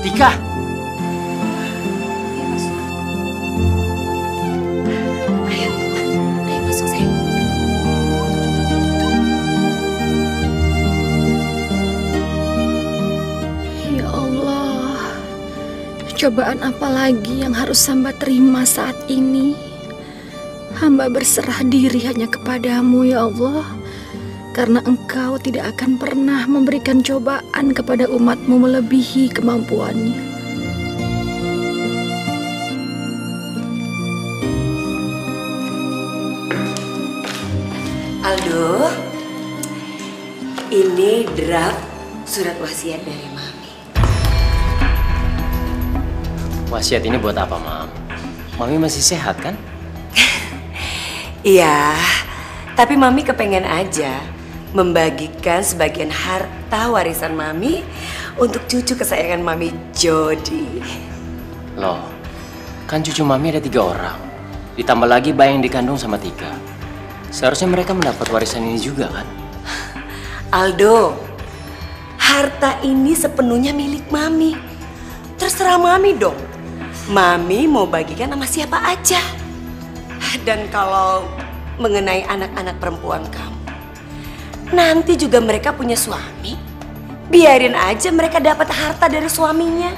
[SPEAKER 2] Tika!
[SPEAKER 1] Ayo masuk sayang.
[SPEAKER 5] Ya Allah, cobaan apa lagi yang harus hamba terima saat ini? Hamba berserah diri hanya kepadamu, ya Allah. Karena Engkau tidak akan pernah memberikan cobaan kepada umatmu melebihi kemampuannya.
[SPEAKER 1] Aldo, ini draft surat wasiat dari Mami.
[SPEAKER 2] Wasiat ini buat apa, Mam? Mami masih sehat kan?
[SPEAKER 1] Iya, tapi Mami kepengen aja membagikan sebagian harta warisan Mami untuk cucu kesayangan Mami, Jody.
[SPEAKER 2] Loh, kan cucu Mami ada 3 orang. Ditambah lagi bayi yang dikandung sama Tika. Seharusnya mereka mendapat warisan ini juga kan?
[SPEAKER 1] Aldo, harta ini sepenuhnya milik Mami. Terserah Mami dong. Mami mau bagikan sama siapa aja. Dan kalau mengenai anak-anak perempuan kamu, nanti juga mereka punya suami. Biarin aja mereka dapat harta dari suaminya.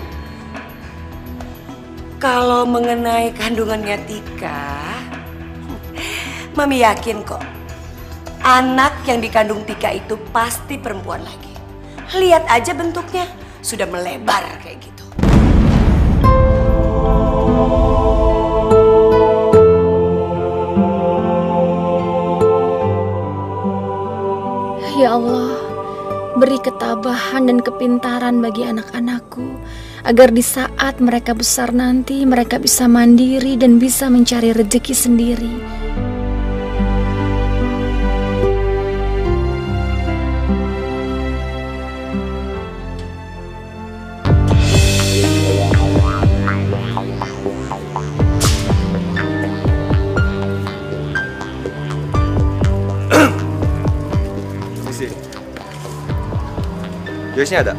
[SPEAKER 1] Kalau mengenai kandungannya Tika, Mami yakin kok anak yang dikandung Tika itu pasti perempuan lagi. Lihat aja bentuknya, sudah melebar kayak gitu.
[SPEAKER 5] Ya Allah, beri ketabahan dan kepintaran bagi anak-anakku, agar di saat mereka besar nanti, mereka bisa mandiri dan bisa mencari rezeki sendiri.
[SPEAKER 4] Joyce-nya ada?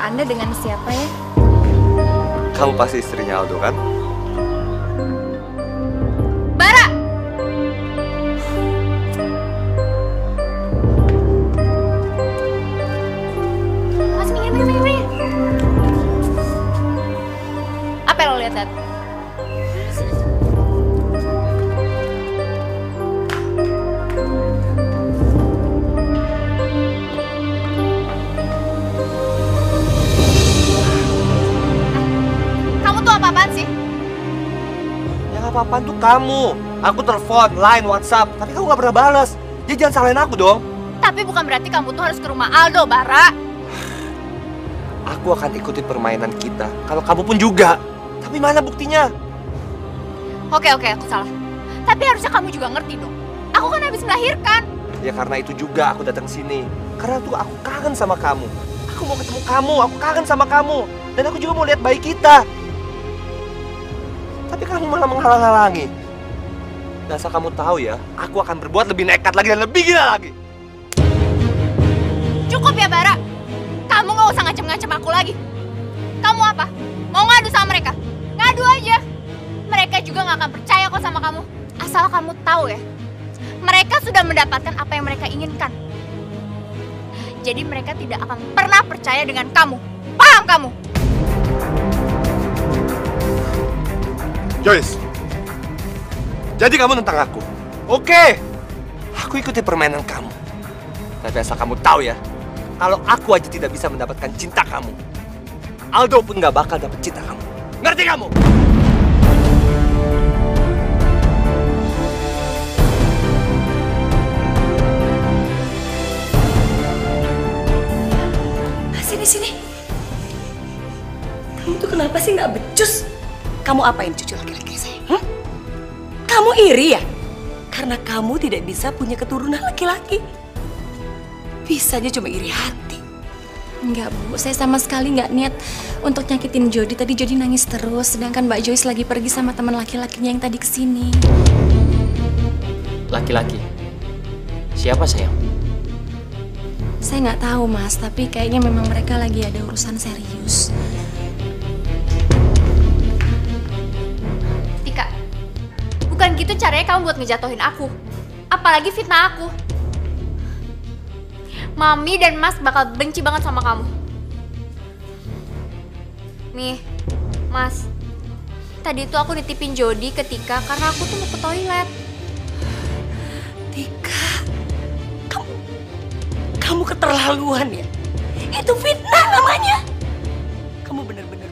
[SPEAKER 3] Anda dengan siapa ya?
[SPEAKER 4] Kamu pasti istrinya Aldo kan?
[SPEAKER 3] Bara! Mas, minggir. Apa yang lo lihat? Apa-apaan sih?
[SPEAKER 4] Yang apa-apaan tuh kamu. Aku telepon, line, WhatsApp, tapi kamu gak pernah balas. Ya jangan salahin aku dong.
[SPEAKER 3] Tapi bukan berarti kamu tuh harus ke rumah Aldo, Bara.
[SPEAKER 4] Aku akan ikuti permainan kita, kalau kamu pun juga. Tapi mana buktinya?
[SPEAKER 3] Oke, aku salah. Tapi harusnya kamu juga ngerti dong. Aku kan habis melahirkan.
[SPEAKER 4] Ya karena itu juga aku datang sini. Karena tuh aku kangen sama kamu. Aku mau ketemu kamu, aku kangen sama kamu. Dan aku juga mau lihat bayi kita. Tapi kamu malah menghalang-halangi. Dan asal kamu tahu ya, aku akan berbuat lebih nekat lagi dan lebih gila lagi.
[SPEAKER 3] Cukup ya, Bara. Kamu gak usah ngancem-ngancem aku lagi. Kamu apa? Mau ngadu sama mereka? Ngadu aja. Mereka juga gak akan percaya kok sama kamu. Asal kamu tahu ya, mereka sudah mendapatkan apa yang mereka inginkan. Jadi mereka tidak akan pernah percaya dengan kamu. Paham kamu?
[SPEAKER 4] Joyce, jadi kamu tentang aku. Oke, aku ikuti permainan kamu. Tapi asal kamu tahu ya, kalau aku aja tidak bisa mendapatkan cinta kamu, Aldo pun gak bakal dapat cinta kamu. Ngerti kamu?
[SPEAKER 1] Sini. Kamu tuh kenapa sih nggak becus? Kamu apain cucu laki-laki saya? Kamu iri ya? Karena kamu tidak bisa punya keturunan laki-laki. Bisanya cuma iri hati.
[SPEAKER 5] Enggak, Bu. Saya sama sekali nggak niat untuk nyakitin Jody. Tadi Jody nangis terus, sedangkan Mbak Joyce lagi pergi sama teman laki-lakinya yang tadi kesini.
[SPEAKER 2] Laki-laki? Siapa sayang?
[SPEAKER 5] Saya nggak tahu, Mas. Tapi kayaknya memang mereka lagi ada urusan serius.
[SPEAKER 3] Tika, bukan gitu caranya kamu buat ngejatuhin aku. Apalagi fitnah aku. Mami dan Mas bakal benci banget sama kamu. Nih, Mas. Tadi tuh aku nitipin Jody ke Tika karena aku tuh mau ke toilet.
[SPEAKER 1] Tika, kamu keterlaluan ya. Itu fitnah namanya. Kamu benar-benar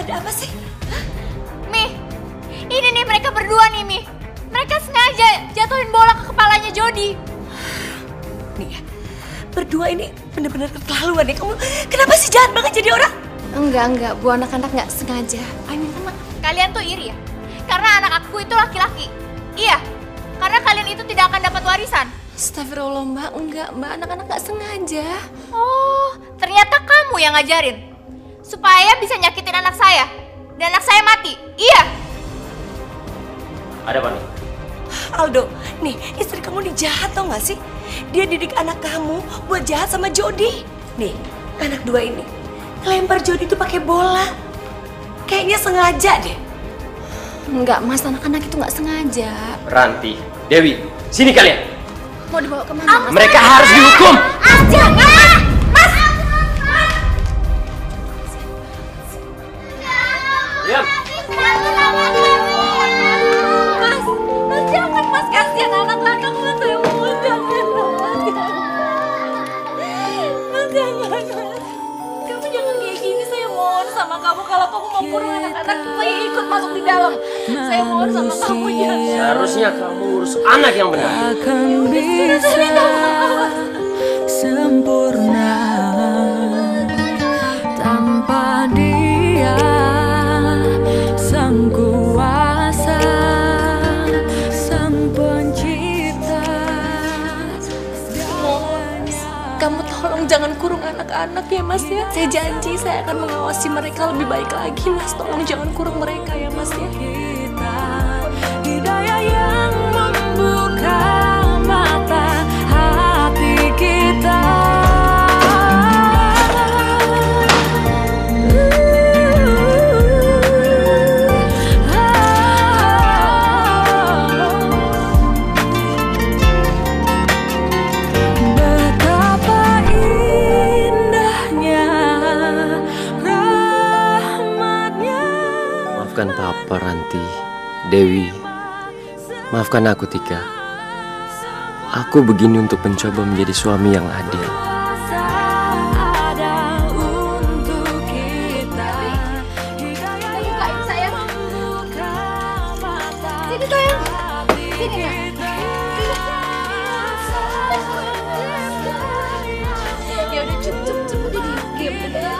[SPEAKER 1] Ada apa sih?
[SPEAKER 3] Mi, ini nih mereka berdua nih, Mi. Mereka sengaja jatuhin bola ke kepalanya Jody.
[SPEAKER 1] Nih ya, berdua ini bener-bener keterlaluan ya. Kamu kenapa sih jahat banget jadi orang?
[SPEAKER 5] Enggak, Bu, anak-anak nggak sengaja. I minta maaf.
[SPEAKER 3] Kalian tuh iri ya? Karena anak aku itu laki-laki. Iya, karena kalian itu tidak akan dapat warisan.
[SPEAKER 5] Astagfirullah, Mbak. Enggak, Mbak. Anak-anak nggak sengaja.
[SPEAKER 3] Oh, ternyata kamu yang ngajarin. Supaya bisa nyakitin anak saya. Dan anak saya mati. Iya.
[SPEAKER 2] Ada apa nih?
[SPEAKER 1] Aldo, nih istri kamu nih jahat tau gak sih? Dia didik anak kamu buat jahat sama Jody. Nih, anak dua ini ngelempar Jody tuh pakai bola. Kayaknya sengaja deh.
[SPEAKER 5] Enggak, Mas. Anak-anak itu nggak sengaja.
[SPEAKER 2] Ranti, Dewi, sini kalian.
[SPEAKER 5] Mau dibawa kemana?
[SPEAKER 2] Mereka harus dihukum.
[SPEAKER 3] Jangan, Mas.
[SPEAKER 2] Diam.
[SPEAKER 3] Mas, jangan, Mas. Kasihan anak-anak, Mas. Saya mohon, jangan, Mas. Mas, jangan, Mas. Kamu jangan kayak gini. Saya mohon sama kamu. Kalau kamu mau kurung anak-anak, saya ikut masuk di dalam. Saya mohon sama kamu, jangan.
[SPEAKER 2] Seharusnya kamu urus anak yang benar.
[SPEAKER 10] Akan bisa sempurna tanpa Dia, Sang Kuasa, Sang Pencipta.
[SPEAKER 5] Kamu tolong jangan kurung anak-anak ya, Mas ya. Saya janji saya akan mengawasi mereka lebih baik lagi, Mas. Tolong jangan kurung mereka ya, Mas ya.
[SPEAKER 10] Hidayah yang membuka mata hati kita. Betapa indahnya rahmatnya.
[SPEAKER 2] Maafkan Papa, Ranti, Dewi. Maafkan aku, Tika. Aku begini untuk mencoba menjadi suami yang adil.
[SPEAKER 10] Ada untuk kita.
[SPEAKER 3] Bukain, sayang. Sini, sayang. Sini, ya udah cukup udah diam udah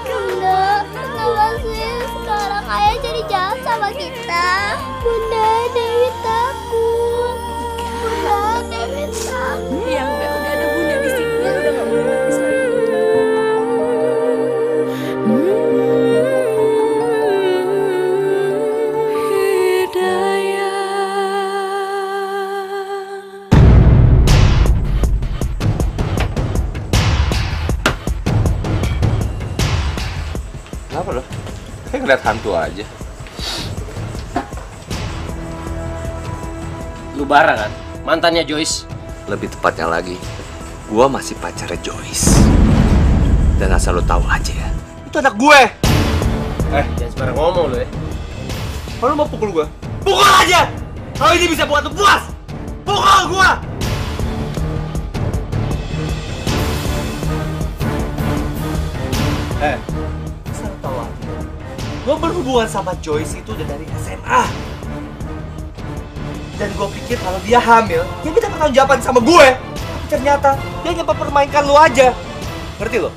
[SPEAKER 9] Bunda, kenapa sih sekarang ayah jadi jahat sama kita? Bunda, Dewi takut. Bunda, Dewi takut.
[SPEAKER 5] Ya enggak, udah ada Bunda di sini. Udah nggak boleh nangis lagi.
[SPEAKER 11] Kenapa lo? Kayak ngeliat hantu aja.
[SPEAKER 2] Lu Bara kan? Mantannya Joyce.
[SPEAKER 11] Lebih tepatnya lagi, gua masih pacarnya Joyce. Dan asal lo tahu aja ya, itu anak gue.
[SPEAKER 2] Jangan sembarang ngomong lu ya.
[SPEAKER 4] Kalau mau pukul gua, pukul aja. Kalau ini bisa buat lu puas, pukul gua. Asal tahu aja, gua berhubungan sama Joyce itu udah dari SMA. Dan gue pikir kalau dia hamil, dia minta pertanggungjawaban sama gue. Tapi ternyata dia hanya mempermainkan lu aja. Ngerti lo?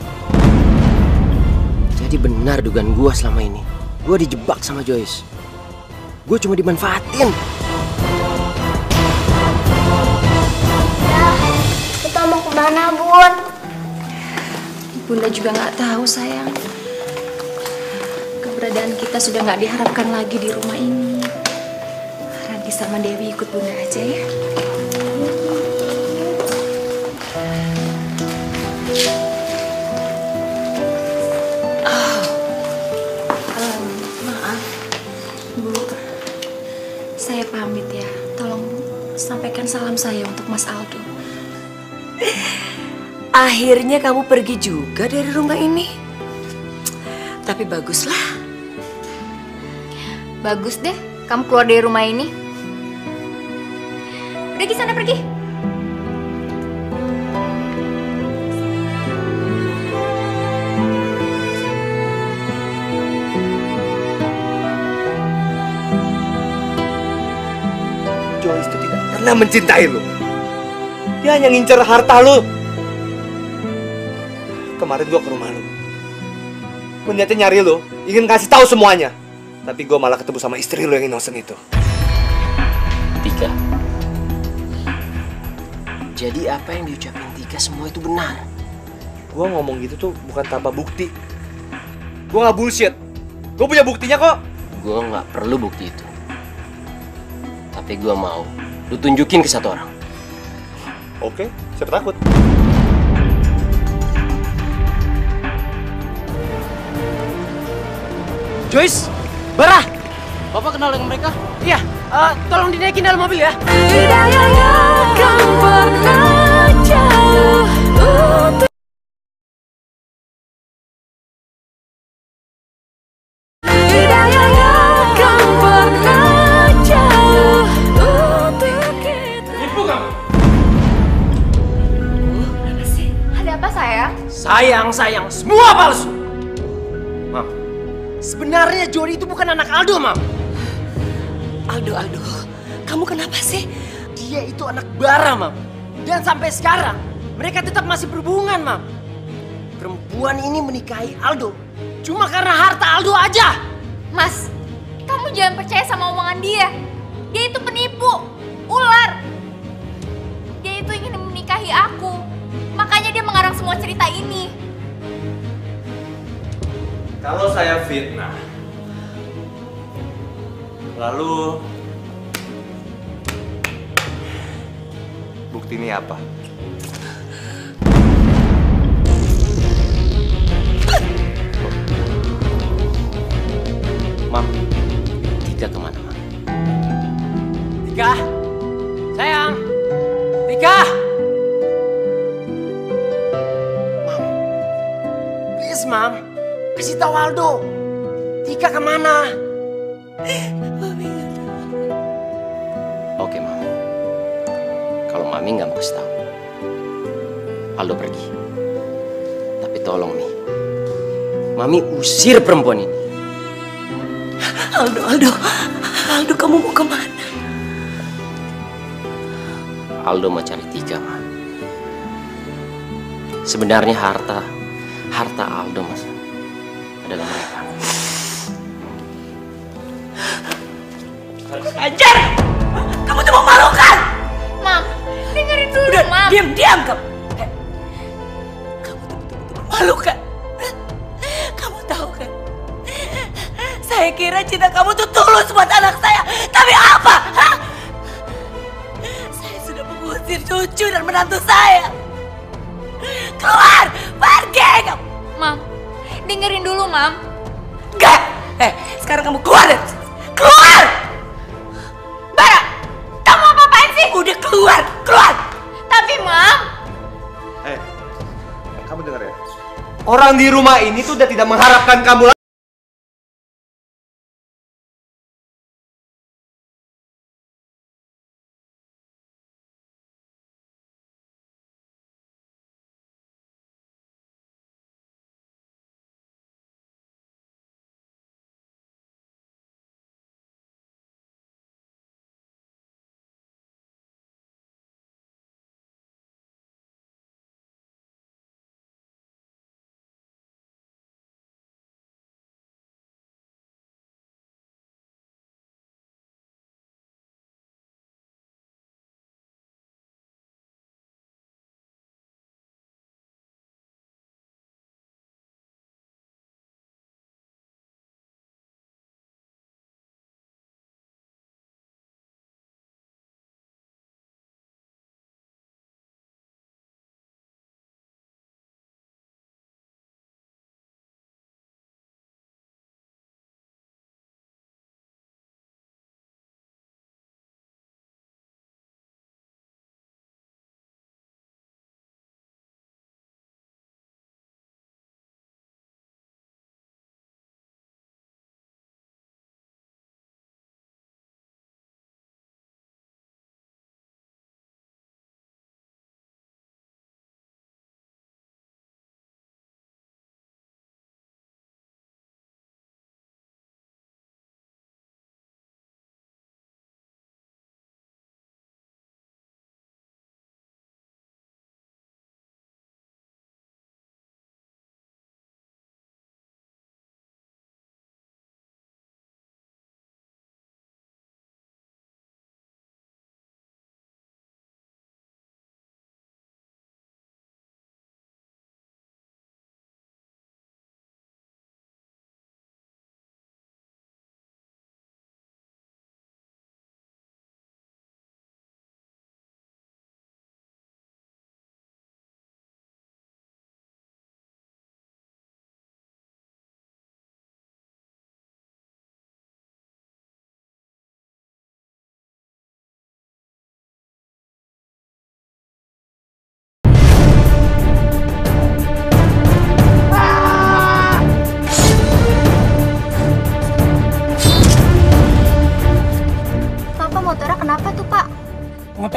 [SPEAKER 2] Jadi benar dugaan gua selama ini. Gua dijebak sama Joyce. Gua cuma dimanfaatin.
[SPEAKER 9] Kita mau kemana, Bun?
[SPEAKER 5] Bunda juga nggak tahu, sayang. Keberadaan kita sudah nggak diharapkan lagi di rumah ini. Ranti sama Dewi ikut Bunda aja ya. Maaf, Bu. Saya pamit ya. Tolong sampaikan salam saya untuk Mas Aldo.
[SPEAKER 1] Akhirnya kamu pergi juga dari rumah ini. Tapi baguslah.
[SPEAKER 3] Bagus deh, kamu keluar dari rumah ini. Pergi sana, pergi.
[SPEAKER 4] pernah mencintai lu. Dia hanya ngincer harta lu. Kemarin gua ke rumah lu. Gua niatnya nyari lu, ingin kasih tahu semuanya. Tapi gua malah ketemu sama istri lu yang innocent itu.
[SPEAKER 2] Tika. Jadi apa yang diucapin Tika semua itu benar?
[SPEAKER 4] Gua ngomong gitu tuh bukan tanpa bukti. Gua nggak bullshit. Gua punya buktinya kok.
[SPEAKER 2] Gua nggak perlu bukti itu. Tapi gua mau lu tunjukin ke satu orang.
[SPEAKER 4] Oke, siapa takut?
[SPEAKER 2] Joyce, Bara, Bapak kenal dengan mereka? Iya, tolong dinaikin dalam mobil ya.
[SPEAKER 10] Tidak yang akan pernah jauh untuk tidak yang akan pernah jauh untuk kita.
[SPEAKER 2] Ibu kamu.
[SPEAKER 3] Ada apa sayang?
[SPEAKER 2] Sayang, semua palsu. Mam, sebenarnya Jody itu bukan anak Aldo, Mam.
[SPEAKER 1] Aldo, kamu kenapa sih?
[SPEAKER 2] Dia itu anak Bara, Mam. Dan sampai sekarang, mereka tetap masih berhubungan, Mam. Perempuan ini menikahi Aldo cuma karena harta Aldo aja.
[SPEAKER 3] Mas, kamu jangan percaya sama omongan dia. Dia itu penipu, ular. Dia itu ingin menikahi aku. Makanya dia mengarang semua cerita ini.
[SPEAKER 4] Kalau saya fitnah, lalu bukti ini apa?
[SPEAKER 2] Mam, Tika kemana, Mam? Tika, sayang, Tika. Mam, please, Mam, kasih tahu Aldo. Tika kemana? Oke, Mam. Kalau Mami nggak mau kasih tahu, Aldo pergi. Tapi tolong, Mi. Mami usir perempuan ini.
[SPEAKER 1] Aldo, kamu mau kemana?
[SPEAKER 2] Aldo mau cari Tika, Ma. Sebenarnya harta Aldo, Mas, adalah mereka.
[SPEAKER 1] Ajar! Kamu tuh memalukan!
[SPEAKER 3] Mam, dengerin dulu,
[SPEAKER 1] Udah,
[SPEAKER 3] Mam.
[SPEAKER 1] diam kamu. Kamu tuh betul-betul memalukan. Kamu tahu kan? Saya kira cinta kamu tuh tulus buat anak saya. Tapi apa? Hah? Saya sudah mengusir cucu dan menantu saya. Keluar! Pergi kamu!
[SPEAKER 3] Mam, dengerin dulu, Mam.
[SPEAKER 1] Enggak! Sekarang kamu keluar dari sini. Keluar! Bara! Kamu apa-apain sih? Udah keluar!
[SPEAKER 3] Tapi, Mam.
[SPEAKER 4] Kamu dengar ya? Orang di rumah ini tuh udah tidak mengharapkan kamu lagi.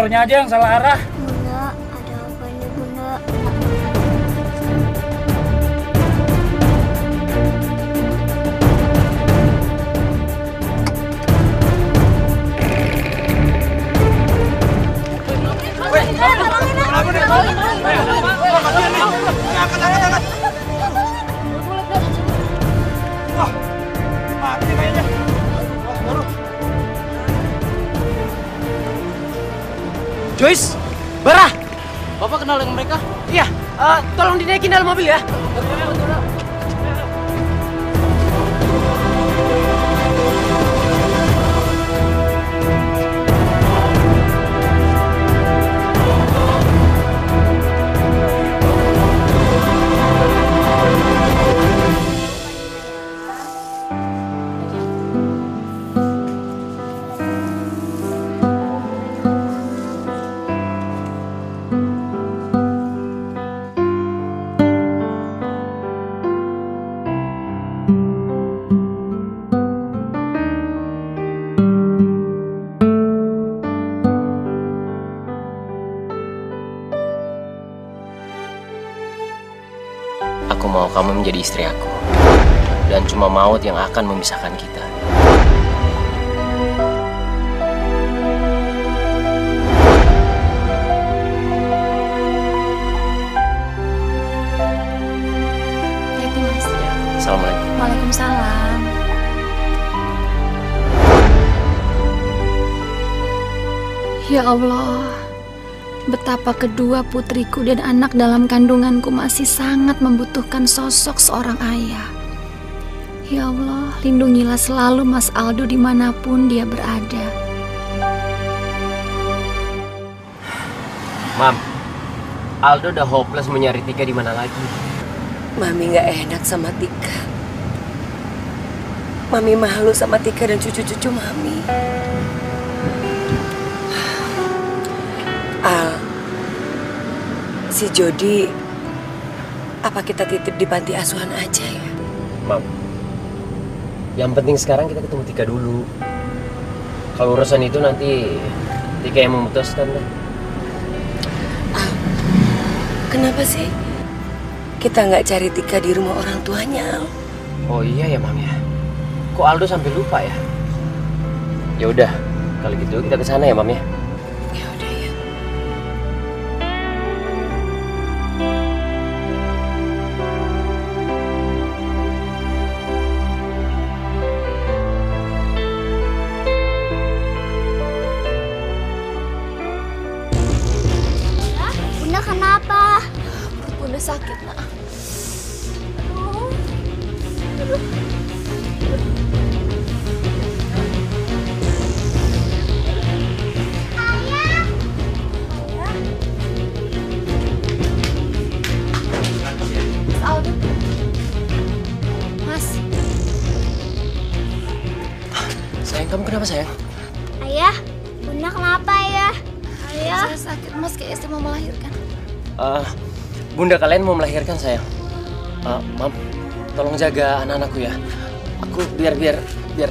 [SPEAKER 12] motornya aja yang salah arah.
[SPEAKER 9] Bunda, ada apa ini Bunda?
[SPEAKER 2] Joyce, Bara, Bapak kenal dengan mereka? Iya, tolong dinaikin dalam mobil ya. Aku mau kamu menjadi istri aku. Dan cuma maut yang akan memisahkan kita.
[SPEAKER 5] Hati Mas.
[SPEAKER 2] Assalamualaikum.
[SPEAKER 5] Waalaikumsalam. Ya Allah, betapa kedua putriku dan anak dalam kandunganku masih sangat membutuhkan sosok seorang ayah. Ya Allah, lindungilah selalu Mas Aldo dimanapun dia berada.
[SPEAKER 2] Mam, Aldo udah hopeless mau nyari Tika di mana lagi.
[SPEAKER 1] Mami nggak enak sama Tika. Mami malu sama Tika dan cucu-cucu Mami. Al, si Jody, apa kita titip di panti asuhan aja ya?
[SPEAKER 2] Mam, yang penting sekarang kita ketemu Tika dulu. Kalau urusan itu nanti Tika yang memutuskan deh.
[SPEAKER 1] Al, kenapa sih kita nggak cari Tika di rumah orang tuanya, Al?
[SPEAKER 2] Oh iya ya Mam ya. Kok Aldo sampai lupa ya? Ya udah, kalau gitu kita ke sana ya Mam ya.
[SPEAKER 1] Ya udah ya.
[SPEAKER 9] Bunda kenapa?
[SPEAKER 5] Perut Bunda sakit, Nak.
[SPEAKER 3] Aldo.
[SPEAKER 5] Mas,
[SPEAKER 2] Sayang, kamu kenapa sayang?
[SPEAKER 9] Ayah, Bunda kenapa ya? Ayah.
[SPEAKER 5] saya sakit, Mas, kayak istri mau melahirkan.
[SPEAKER 2] Bunda kalian mau melahirkan sayang. Mam, tolong jaga anak-anakku ya. Aku biar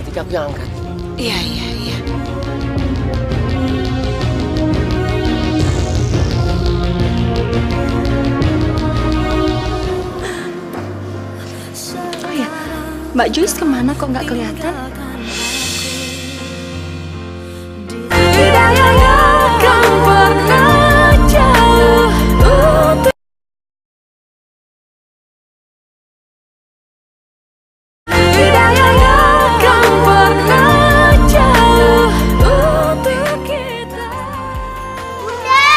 [SPEAKER 2] Tika aku yang angkat.
[SPEAKER 1] Iya, iya, iya.
[SPEAKER 5] Oh ya, Mbak Joyce kemana kok nggak kelihatan?
[SPEAKER 10] Tidak akan pernah jauh untuk tidak akan pernah jauh untuk kita.
[SPEAKER 9] Bunda.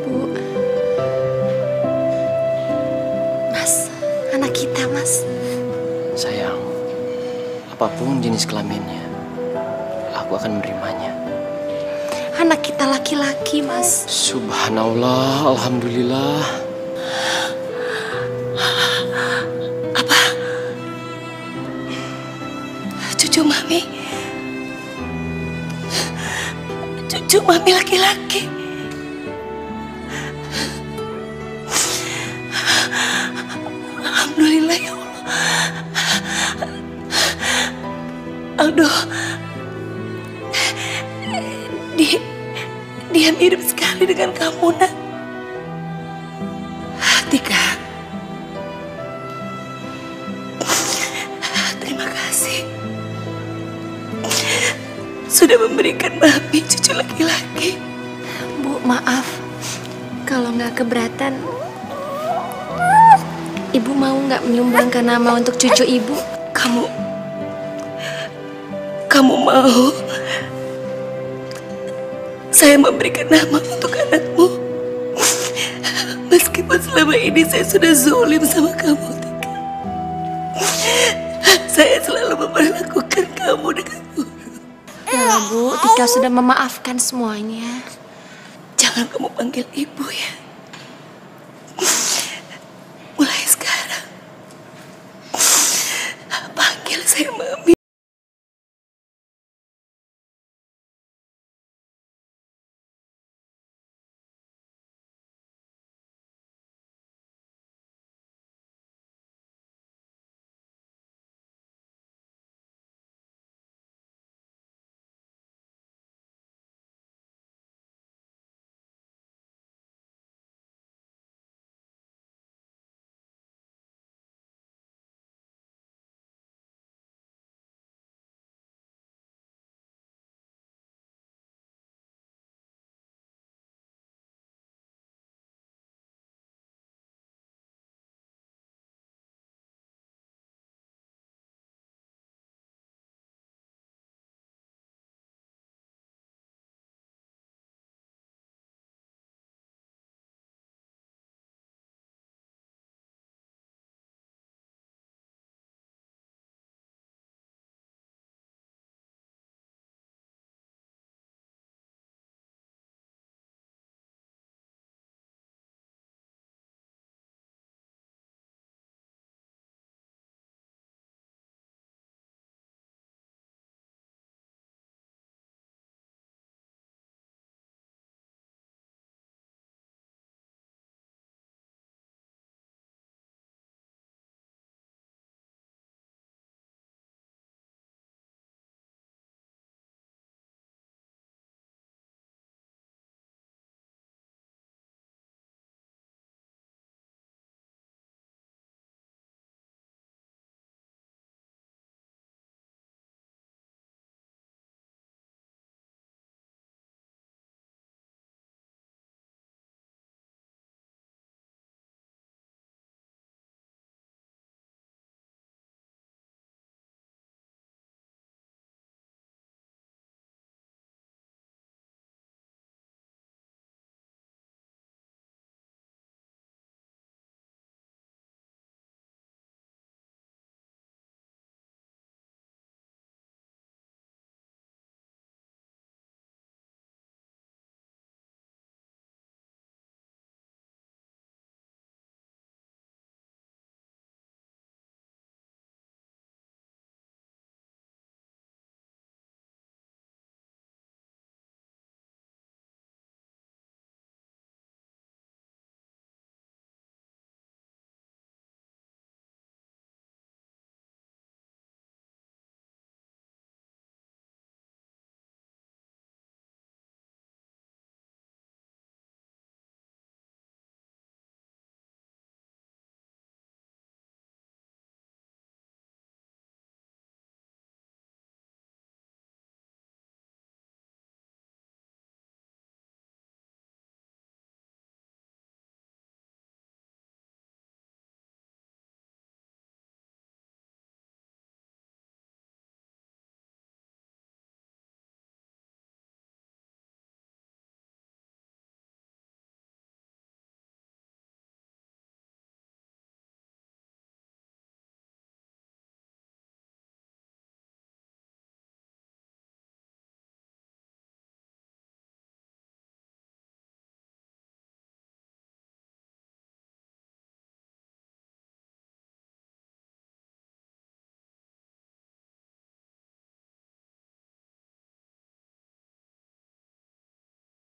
[SPEAKER 5] Bu, Mas, anak kita, Mas.
[SPEAKER 2] Sayang, apapun jenis kelaminnya, aku akan menerimanya.
[SPEAKER 5] Anak kita laki-laki, Mas.
[SPEAKER 2] Subhanallah, alhamdulillah.
[SPEAKER 1] Apa? Cucu Mami? Cucu Mami laki-laki? Alhamdulillah ya Allah. Aldo. Dia mirip sekali dengan kamu, Nak. Tika, terima kasih sudah memberikan Mami cucu laki-laki.
[SPEAKER 5] Bu, maaf kalau nggak keberatan. Ibu mau nggak menyumbangkan nama untuk cucu ibu?
[SPEAKER 1] Kamu mau saya memberikan nama untuk anakmu? Meskipun selama ini saya sudah zalim sama kamu, Tika. Saya selalu memperlakukan kamu dengan buruk.
[SPEAKER 5] Ya, Bu, Tika sudah memaafkan semuanya.
[SPEAKER 1] Jangan kamu panggil ibu ya.